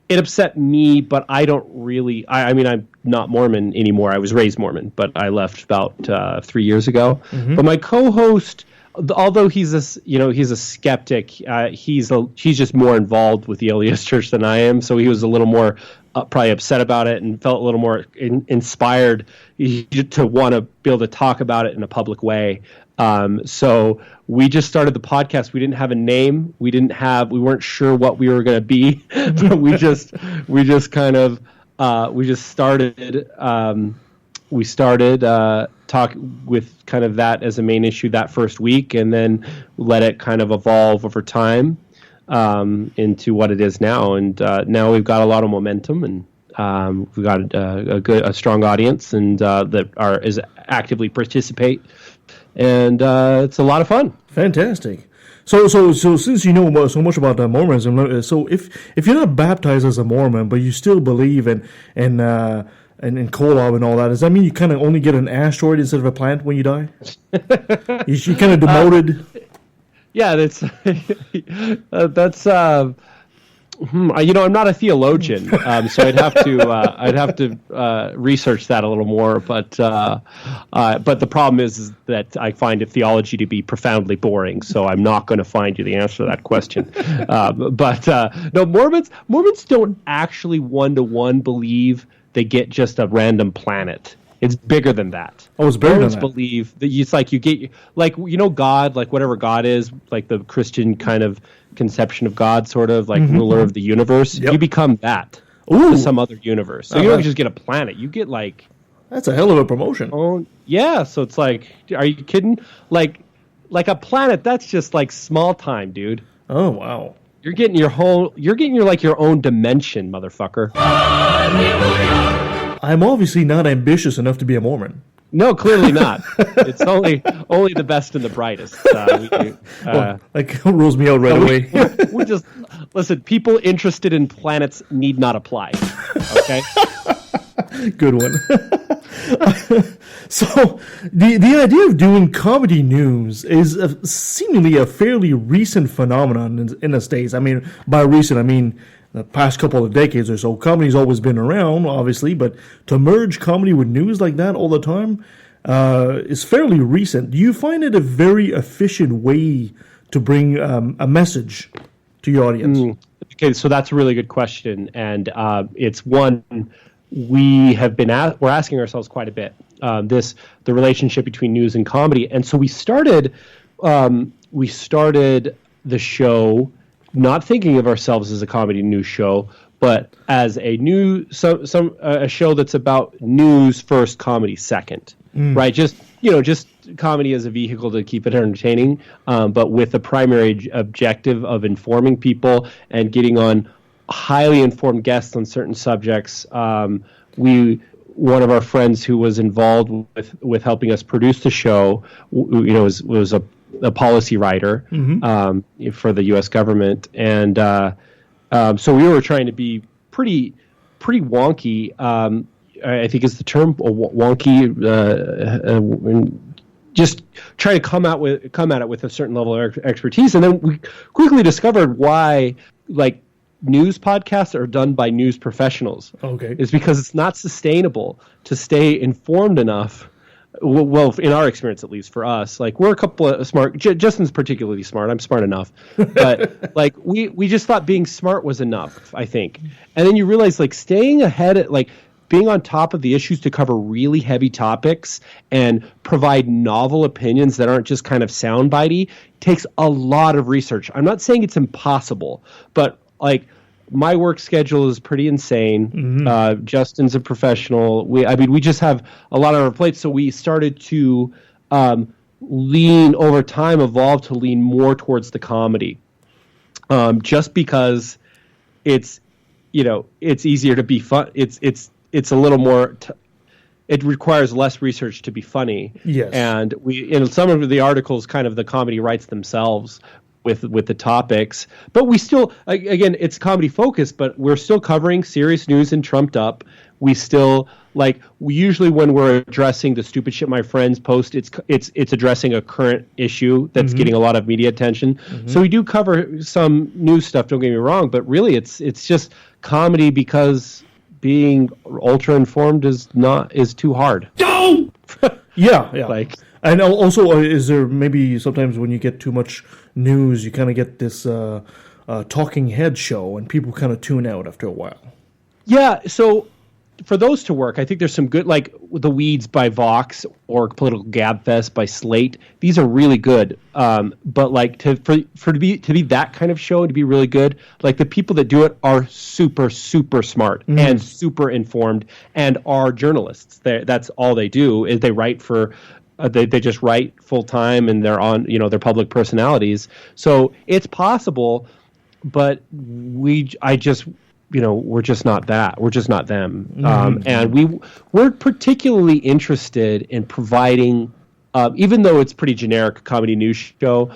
It upset me, but I don't really. I mean, I'm not Mormon anymore. I was raised Mormon, but I left about 3 years ago. But my co-host, although he's a skeptic, he's just more involved with the LDS Church than I am. So he was a little more probably upset about it and felt a little more inspired to want to be able to talk about it in a public way. So we just started the podcast. We didn't have a name. We weren't sure what we were going to be. we just started talk with kind of that as a main issue that first week, and then let it kind of evolve over time into what it is now. And now we've got a lot of momentum, and we've got a strong audience, and that is actively participate. And it's a lot of fun. Fantastic. So since you know so much about Mormonism, so if you're not baptized as a Mormon, but you still believe in Kolob and all that, does that mean you kind of only get an asteroid instead of a plant when you die? you kind of demoted. Yeah, that's I'm not a theologian, so I'd have to research that a little more. But the problem is that I find theology to be profoundly boring, so I'm not going to find you the answer to that question. No, Mormons don't actually one-to-one believe they get just a random planet. It's bigger than that. Oh, it's bigger than that. Believe that it's like you get God, like whatever God is, like the Christian kind of conception of God, sort of like ruler of the universe. Yep. You become that to some other universe. So you don't just get a planet. You get like that's a hell of a promotion. Oh yeah. So it's like, are you kidding? Like a planet. That's just like small time, dude. Oh wow. You're getting your own dimension, motherfucker. I'm obviously not ambitious enough to be a Mormon. No, clearly not. It's only the best and the brightest. That rules me out right away. We just listen. People interested in planets need not apply. Okay. Good one. So the idea of doing comedy news is seemingly a fairly recent phenomenon in the States. I mean, by recent, I mean the past couple of decades or so. Comedy's always been around, obviously, but to merge comedy with news like that all the time is fairly recent. Do you find it a very efficient way to bring a message to your audience? Okay, so that's a really good question, and it's one we're asking ourselves quite a bit. The relationship between news and comedy, and so we started the show not thinking of ourselves as a comedy news show, but as a show that's about news first, comedy second, right? Just comedy as a vehicle to keep it entertaining, but with the primary objective of informing people and getting on highly informed guests on certain subjects. One of our friends who was involved with helping us produce the show, was a policy writer for the U.S. government, and so we were trying to be pretty wonky. I think is the term, wonky. Just try to come at it with a certain level of expertise, and then we quickly discovered why news podcasts are done by news professionals. Okay, is because it's not sustainable to stay informed enough. Well, in our experience, at least for us, we're a couple of smart. Justin's particularly smart. I'm smart enough, but we just thought being smart was enough. I think, and then you realize staying ahead, being on top of the issues to cover really heavy topics and provide novel opinions that aren't just kind of soundbitey takes a lot of research. I'm not saying it's impossible, but my work schedule is pretty insane. Justin's a professional. We just have a lot on our plates. So we started to evolve to lean more towards the comedy, just because it's easier to be fun. It's a little more. It requires less research to be funny. Yes, and in some of the articles, kind of the comedy writes themselves with the topics, but we still, again, it's comedy focused, but we're still covering serious news and trumped up. We still we usually, when we're addressing the stupid shit my friends post, it's addressing a current issue that's getting a lot of media attention. So we do cover some news stuff, don't get me wrong, but really it's just comedy because being ultra informed is too hard. No. Yeah. And also, is there maybe sometimes when you get too much news, you kind of get this talking head show, and people kind of tune out after a while? Yeah, so for those to work, I think there's some good, The Weeds by Vox or Political Gabfest by Slate. These are really good, but to be that kind of show, to be really good, the people that do it are super, super smart and super informed and are journalists. That's all they do is they write for. They just write full time, and they're on they're public personalities. So it's possible, but we're just not that. We're just not them. And we're particularly interested in providing, even though it's pretty generic comedy news show,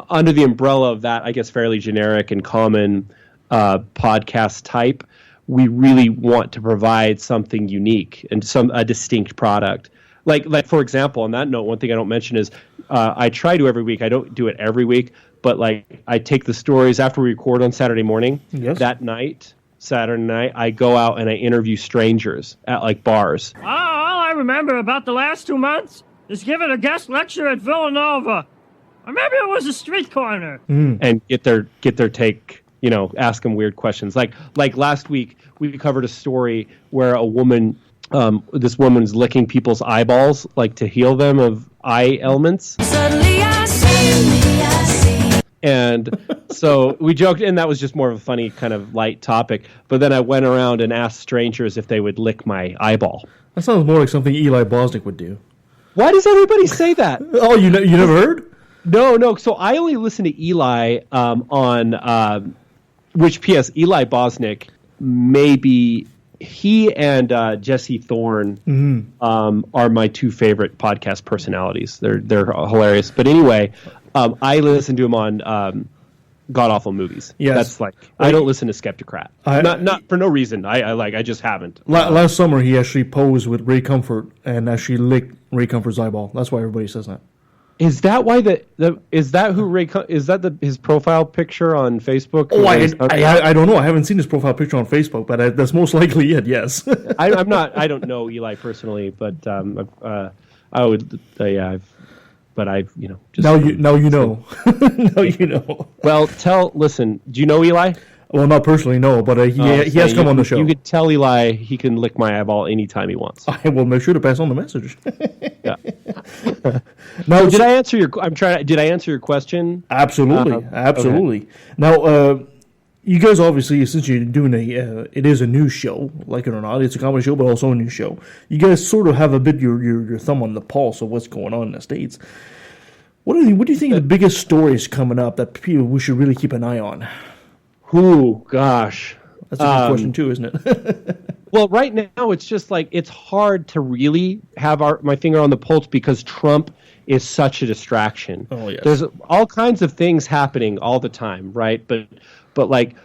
under the umbrella of that, I guess, fairly generic and common podcast type. We really want to provide something unique and a distinct product. For example, on that note, one thing I don't mention is I try to every week. I don't do it every week, but like I take the stories after we record on Saturday morning. Yes. That night, Saturday night, I go out and I interview strangers at like bars. All I remember about the last 2 months is giving a guest lecture at Villanova. Or maybe it was a street corner. And get their take, ask them weird questions. Like last week, we covered a story where a woman, this woman's licking people's eyeballs, like to heal them of eye ailments. Suddenly I see. And so we joked, and that was just more of a funny kind of light topic. But then I went around and asked strangers if they would lick my eyeball. That sounds more like something Eli Bosnick would do. Why does everybody say that? Oh, you never heard? No. So I only listen to Eli on which P.S. Eli Bosnick, maybe he and Jesse Thorne are my two favorite podcast personalities. They're hilarious. But anyway, I listen to him on God Awful Movies. Yes. That's like I don't listen to Skeptocrat. Not for no reason. I just haven't. Last summer he actually posed with Ray Comfort and actually licked Ray Comfort's eyeball. That's why everybody says that. Is that why is that who Ray? Is that his profile picture on Facebook? Oh, I don't know. I haven't seen his profile picture on Facebook, but that's most likely it. Yes. I'm not. I don't know Eli personally, but I would. But I've just now you know. Now you know. Well, listen. Do you know Eli? Well, not personally, no, but he has come on the show. You could tell Eli he can lick my eyeball anytime he wants. I will make sure to pass on the message. Yeah. No, did I answer your? Did I answer your question? Absolutely, absolutely. Okay. Now, you guys obviously, since you're doing it is a news show, like it or not, it's a comedy show, but also a news show. You guys sort of have a bit your thumb on the pulse of what's going on in the States. What do you think are the biggest stories coming up that we should really keep an eye on? Ooh, gosh. That's a good question too, isn't it? Well, right now it's just like it's hard to really have my finger on the pulse because Trump is such a distraction. Oh, yes. There's all kinds of things happening all the time, right? But like,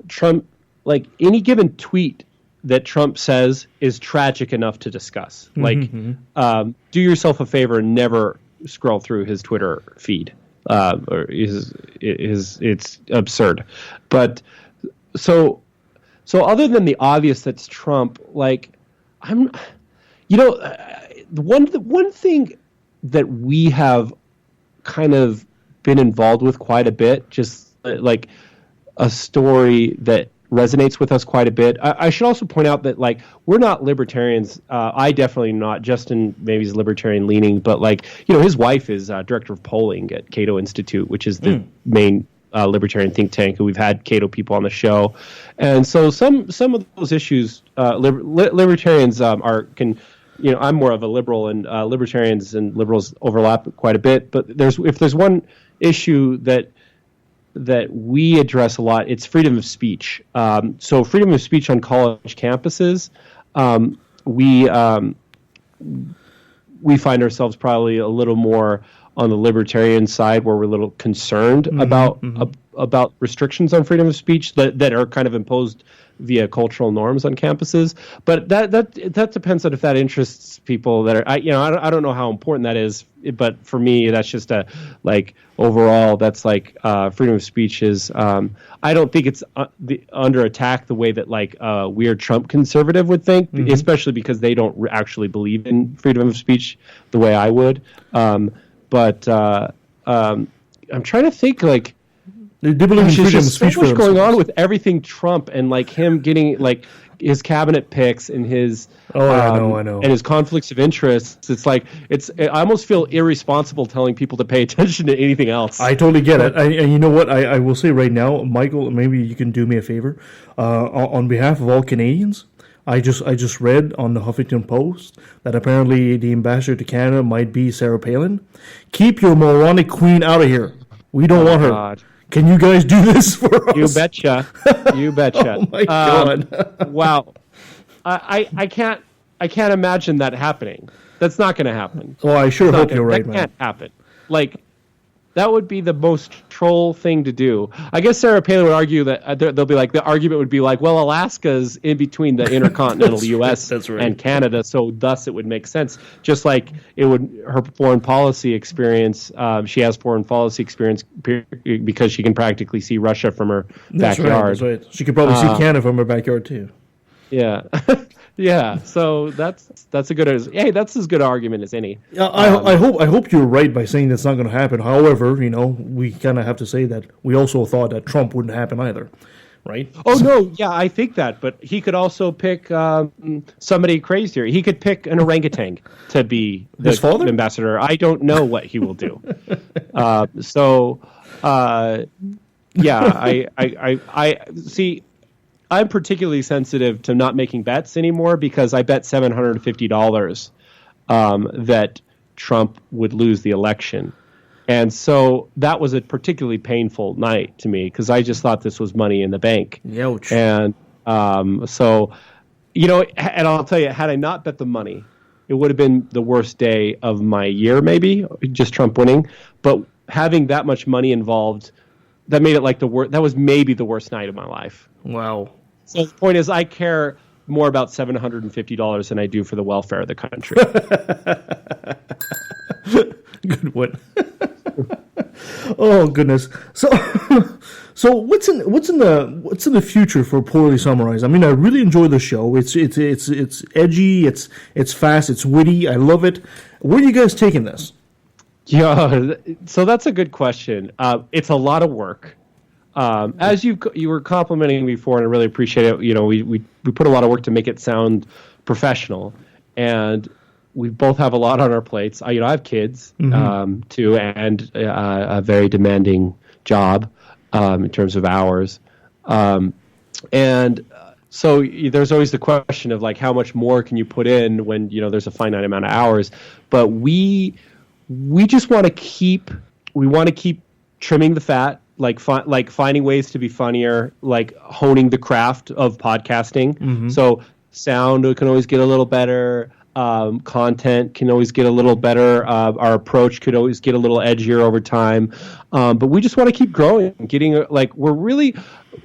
Trump, like any given tweet that Trump says is tragic enough to discuss. Mm-hmm. Like, do yourself a favor and never scroll through his Twitter feed. Or it's absurd. But so other than the obvious that's Trump, like one thing that we have kind of been involved with quite a bit, just like a story that resonates with us quite a bit. I should also point out that like we're not libertarians. I definitely not. Justin maybe is libertarian leaning, but like his wife is director of polling at Cato Institute, which is the main libertarian think tank. And we've had Cato people on the show, and so some of those issues libertarians can. I'm more of a liberal, and libertarians and liberals overlap quite a bit. But if there's one issue that we address a lot, it's freedom of speech. So freedom of speech on college campuses, we find ourselves probably a little more on the libertarian side, where we're a little concerned about restrictions on freedom of speech that are kind of imposed via cultural norms on campuses. But that depends on if that interests people that are, I don't know how important that is, but for me, that's just overall, that's like freedom of speech is, I don't think it's under attack the way that like a weird Trump conservative would think, especially because they don't actually believe in freedom of speech the way I would. But I'm trying to think like, there's just so much going on with everything Trump and like him getting like his cabinet picks and his I know and his conflicts of interest. It's like I almost feel irresponsible telling people to pay attention to anything else. I totally get it. And you know what? I will say right now, Michael, maybe you can do me a favor. On behalf of all Canadians, I just read on the Huffington Post that apparently the ambassador to Canada might be Sarah Palin. Keep your moronic queen out of here. We don't want her. God. Can you guys do this for us? You betcha. You betcha. Oh my God. Wow. I can't imagine that happening. That's not going to happen. Well, I sure hope you're right, man. That can't happen. That would be the most troll thing to do. I guess Sarah Palin would argue that they'll be like, the argument would be like, well, Alaska's in between the intercontinental U.S. and Canada, so thus it would make sense. Just like it would, her foreign policy experience, she has foreign policy experience because she can practically see Russia from her backyard. That's right. She could probably see Canada from her backyard too. Yeah. Yeah, so that's a good. Hey, that's as good an argument as any. I hope you're right by saying that's not going to happen. However, we kind of have to say that we also thought that Trump wouldn't happen either, right? Oh no, yeah, I think that, but he could also pick somebody crazier. He could pick an orangutan to be the ambassador. I don't know what he will do. Yeah, I see. I'm particularly sensitive to not making bets anymore because I bet $750 that Trump would lose the election. And so that was a particularly painful night to me because I just thought this was money in the bank. Ouch. And so, and I'll tell you, had I not bet the money, it would have been the worst day of my year, maybe, just Trump winning. But having that much money involved, that made it like that was maybe the worst night of my life. Wow. So the point is, I care more about $750 than I do for the welfare of the country. Good one. Oh goodness. So what's in the future for Poorly Summarized? I mean, I really enjoy the show. It's edgy. It's fast. It's witty. I love it. Where are you guys taking this? Yeah, so that's a good question. It's a lot of work. As you were complimenting me before, and I really appreciate it. We put a lot of work to make it sound professional, and we both have a lot on our plates. I have kids too, and a very demanding job in terms of hours, and so there's always the question of like how much more can you put in when there's a finite amount of hours. But we just want to keep trimming the fat. Like finding ways to be funnier, like honing the craft of podcasting. Mm-hmm. So sound can always get a little better. Content can always get a little better. Our approach could always get a little edgier over time. But we just want to keep growing,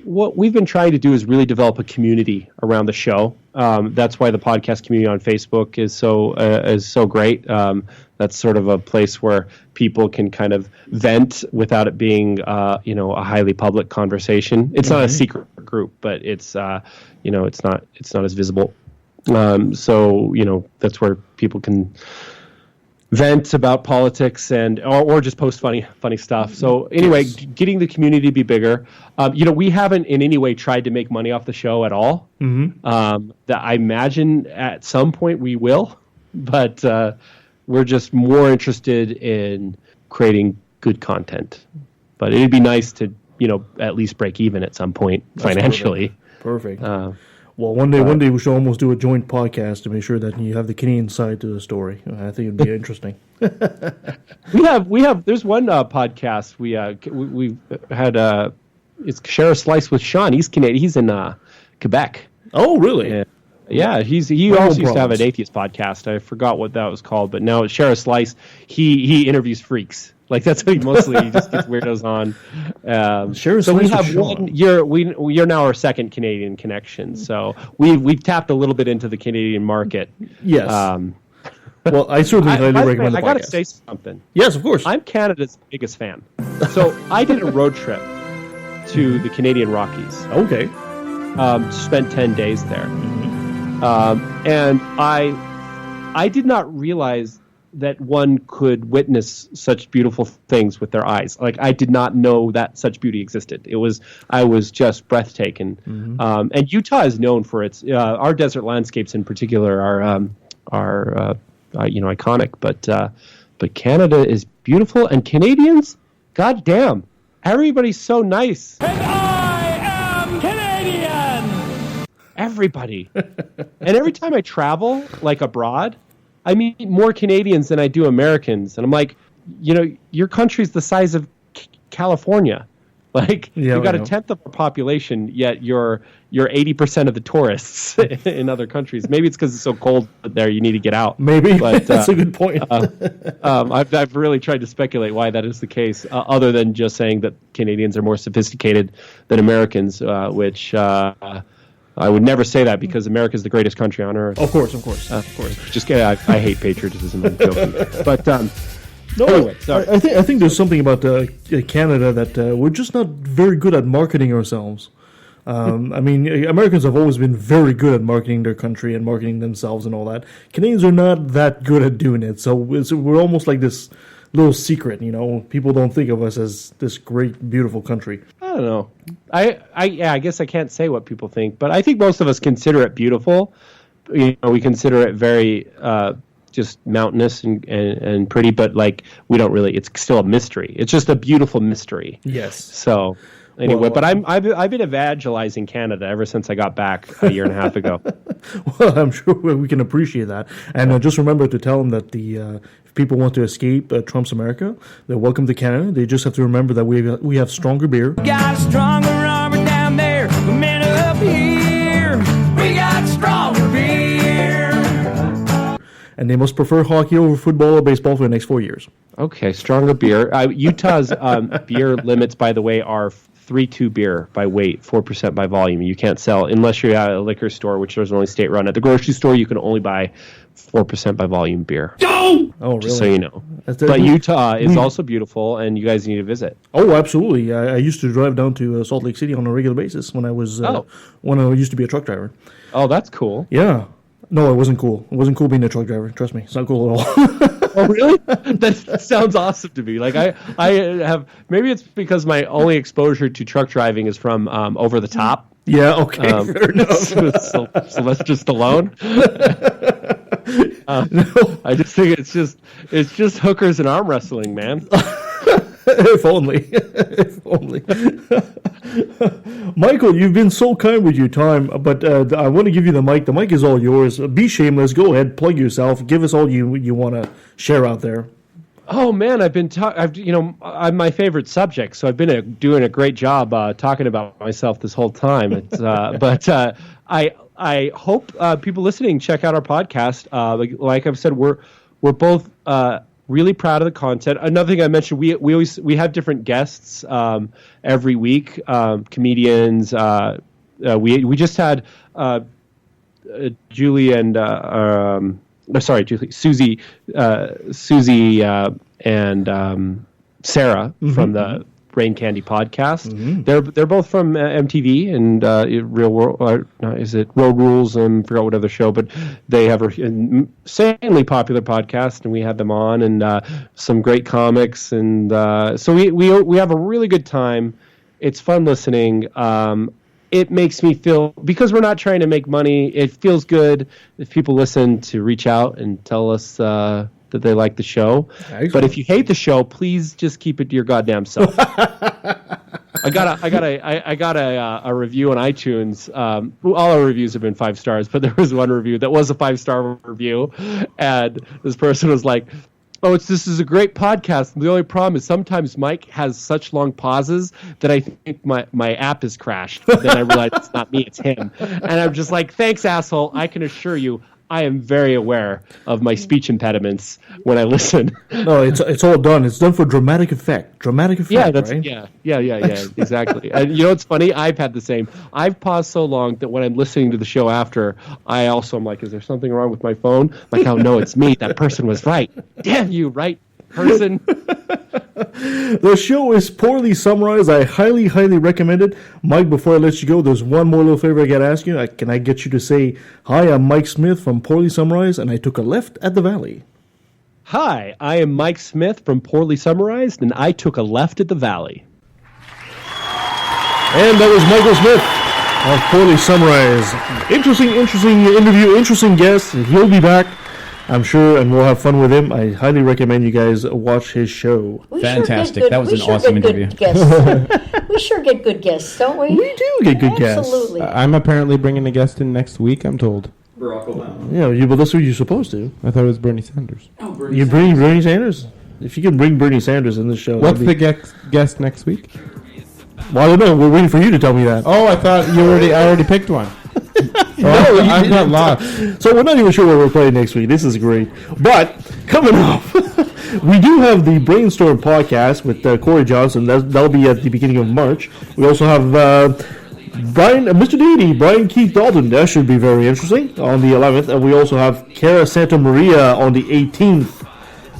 what we've been trying to do is really develop a community around the show. That's why the podcast community on Facebook is so great. That's sort of a place where people can kind of vent without it being, a highly public conversation. It's not a secret group, but it's not as visible. So that's where people can vent about politics or just post funny stuff. So anyway, getting the community to be bigger. We haven't in any way tried to make money off the show at all. Mm-hmm. That I imagine at some point we will, but we're just more interested in creating good content. But it'd be nice to at least break even at some point financially. Perfect. Well, one day we should almost do a joint podcast to make sure that you have the Canadian side to the story. I think it'd be interesting. We have. There's one podcast we've had. It's Share a Slice with Sean. He's Canadian. He's in Quebec. Oh, really? Yeah. He also used to have an atheist podcast. I forgot what that was called, but now Share a Slice. He interviews freaks. Like that's what he just gets weirdos on. So we have one. You're now our second Canadian connection. So we've tapped a little bit into the Canadian market. Yes. Well, I certainly highly recommend the podcast. I got to say something. Yes, of course. I'm Canada's biggest fan. So I did a road trip to the Canadian Rockies. Okay. Spent 10 days there, and I did not realize that one could witness such beautiful things with their eyes. Like I did not know that such beauty existed. I was just breathtaking. Mm-hmm. And Utah is known for its our desert landscapes in particular are iconic. But Canada is beautiful, and Canadians, goddamn, everybody's so nice. And I am Canadian. Everybody, and every time I travel like abroad, I meet more Canadians than I do Americans. And I'm like, your country's the size of California. Like Yeah, you got I a know. tenth of our population, yet you're 80% of the tourists in other countries. Maybe it's because it's so cold there, you need to get out. Maybe. But, That's a good point. I've really tried to speculate why that is the case, other than just saying that Canadians are more sophisticated than Americans, which I would never say that because America is the greatest country on earth. Of course. Just kidding. I hate patriotism. I'm joking. But No, anyway, sorry. I think there's something about Canada that we're just not very good at marketing ourselves. I mean, Americans have always been very good at marketing their country and marketing themselves and all that. Canadians are not that good at doing it, so we're almost like this little secret. People don't think of us as this great, beautiful country. I don't know. I guess I can't say what people think, but I think most of us consider it beautiful. We consider it very just mountainous and pretty, but like we don't really. It's still a mystery. It's just a beautiful mystery. Yes. So anyway, Well, but I've been evangelizing Canada ever since I got back a year and a half ago. Well, I'm sure we can appreciate that. And just remember to tell them that if people want to escape Trump's America, they're welcome to Canada. They just have to remember that we have stronger beer. Got a stronger armor down there, the men up here. We got stronger beer. And they must prefer hockey over football or baseball for the next 4 years. Okay, stronger beer. Utah's beer limits, by the way, are 3.2 beer by weight, 4% by volume. You can't sell unless you're at a liquor store, which there's only state run. At the grocery store, you can only buy 4% by volume beer. Oh, really? Just so you know. But Utah is also beautiful, and you guys need to visit. Oh, absolutely. I used to drive down to Salt Lake City on a regular basis when I used to be a truck driver. Oh, that's cool. Yeah. No, it wasn't cool. It wasn't cool being a truck driver. Trust me, it's not cool at all. Oh, really? That sounds awesome to me. Like I have, maybe it's because my only exposure to truck driving is from Over the Top. Yeah. Okay. Fair enough. Sylvester Stallone. I just think it's just hookers and arm wrestling, man. If only. If only. Michael, you've been so kind with your time, but I want to give you the mic. The mic is all yours. Be shameless. Go ahead. Plug yourself. Give us all you want to share out there. Oh man, I'm my favorite subject, so I've been doing a great job talking about myself this whole time. But I hope people listening check out our podcast. Like I've said, we're both really proud of the content. Another thing I mentioned, we have different guests every week, comedians. We just had Julie and Susie and Sarah from the Brain Candy podcast. Mm-hmm. They're both from MTV and Real World. Is it Road Rules? I forgot what other show, but they have an insanely popular podcast, and we had them on, and some great comics, and so we have a really good time. It's fun listening. It makes me feel, because we're not trying to make money, it feels good if people listen to reach out and tell us that they like the show. Excellent. But if you hate the show, please just keep it to your goddamn self. I got a review on iTunes. All our reviews have been 5 stars, but there was one review that was a 5-star review, and this person was like, "Oh, this is a great podcast. The only problem is sometimes Mike has such long pauses that I think my app has crashed." Then I realized it's not me, it's him. And I'm just like, "Thanks, asshole. I can assure you, I am very aware of my speech impediments when I listen." No, it's all done. It's done for dramatic effect. Dramatic effect. Yeah, that's right? Yeah, exactly. And you know what's funny? I've had the same. I've paused so long that when I'm listening to the show after, I also am like, "Is there something wrong with my phone?" Like, "Oh no, it's me. That person was right. Damn you, right person." The show is poorly summarized. I highly, highly recommend it. Mike, before I let you go, there's one more little favor I got to ask you. Can I get you to say, "Hi, I'm Mike Smith from Poorly Summarized, and I took a left at the Valley"? Hi, I am Mike Smith from Poorly Summarized, and I took a left at the Valley. And that was Michael Smith of Poorly Summarized. Interesting interview, interesting guest. He'll be back, I'm sure, and we'll have fun with him. I highly recommend you guys watch his show. Fantastic. That was an awesome interview. We sure get good guests, don't we? We do get good guests. Absolutely. I'm apparently bringing a guest in next week, I'm told. Barack Obama. Yeah, but that's what you're supposed to. I thought it was Bernie Sanders. Oh, you bring Bernie Sanders? If you can bring Bernie Sanders in the show. What's the guest next week? Well, I don't know. We're waiting for you to tell me that. Oh, I thought I already picked one. No, I got lost. So we're not even sure what we're playing next week. This is great. But coming up, we do have the Brainstorm podcast with Corey Johnson. That'll be at the beginning of March. We also have Mr. Deity, Brian Keith Dalton. That should be very interesting on the 11th. And we also have Cara Santa Maria on the 18th.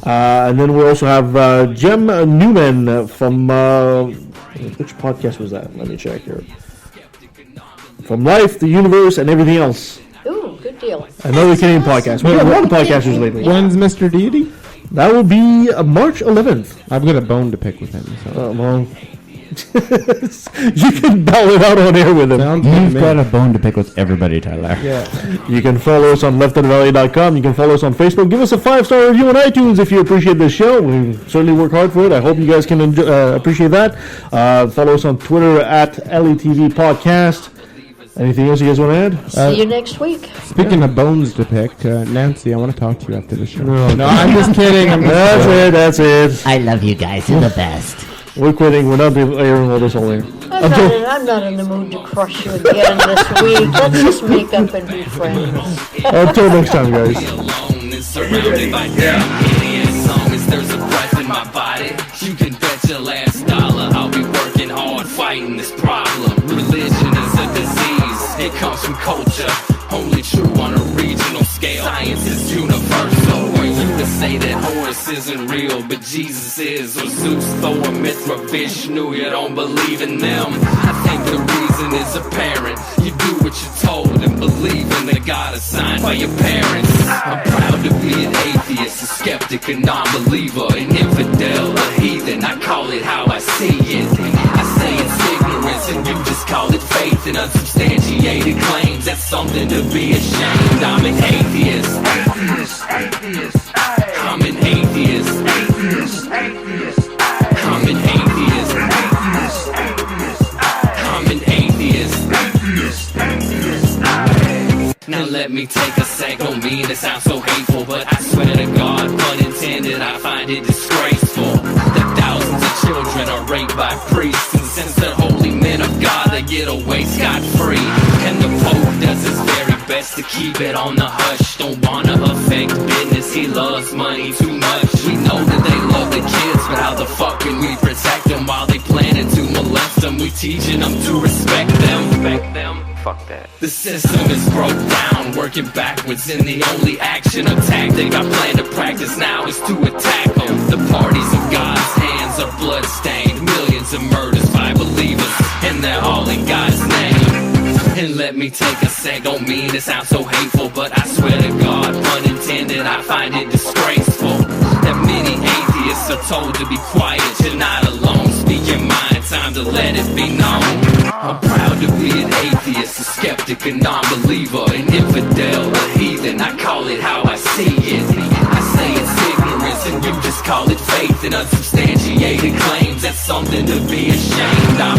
And then we also have Jem Newman from... which podcast was that? Let me check here. From Life, the Universe, and Everything Else. Ooh, good deal. Another Canadian podcast. We've got a lot of podcasters lately. When's Mr. Deity? That will be March 11th. I've got a bone to pick with him. So. Well, you can battle it out on air with him. You've got a bone to pick with everybody, Tyler. Yeah. You can follow us on leftofthevalley.com. You can follow us on Facebook. Give us a 5-star review on iTunes if you appreciate this show. We certainly work hard for it. I hope you guys can appreciate that. Follow us on Twitter at LETV Podcast. Anything else you guys want to add? See you next week. Speaking of bones to pick, Nancy, I want to talk to you after the show. No, I'm just kidding. That's it. I love you guys. You're the best. We're quitting. We're not airing all this all air. I'm not in the mood to crush you again this week. Let's just make up and be friends. Until next time, guys. Surrounded by as long as there's a breath in my body, you can bet your last dollar I'll be working hard fighting this problem. Religion is a disease, it comes from culture, only true on a regional scale. Science is universal. For you to say that Horus isn't real, but Jesus is, or Zeus, Thor, Mithra, Vishnu, you don't believe in them. I think the reason is apparent. You do what you're told and believe in the God assigned by your parents. I'm proud to be an atheist, a skeptic, a non-believer, an infidel, a heathen. I call it how I see it. I say it's ignorance and you just call it faith and unsubstantiated claims. That's something to be ashamed. I'm an atheist. I'm an atheist. I'm an atheist. I'm an atheist. Now let me take a sec, don't mean to sound so hateful, but I swear to God, pun intended, I find it disgraceful that thousands of children are raped by priests, and since they're holy men of God, they get away scot-free, and the Pope does his very best to keep it on the hush. Don't wanna affect business, he loves money too much. We know that they love the kids, but how the fuck can we protect them while they planning to molest them? We teaching them to respect them. Fuck that. The system is broke down, working backwards, and the only action or tactic I plan to practice now is to attack them. The parties of God's hands are bloodstained, millions of murders by believers, and they're all in God's name. And let me take a sec, don't mean to sound so hateful, but I swear to God, pun intended, I find it disgraceful that many atheists are told to be quiet. You're not alone, speak your mind, time to let it be known. I'm proud to be an atheist, a skeptic, a non-believer, an infidel, a heathen. I call it how I see it. I say it's ignorance and you just call it faith and unsubstantiated claims. That's something to be ashamed. I'm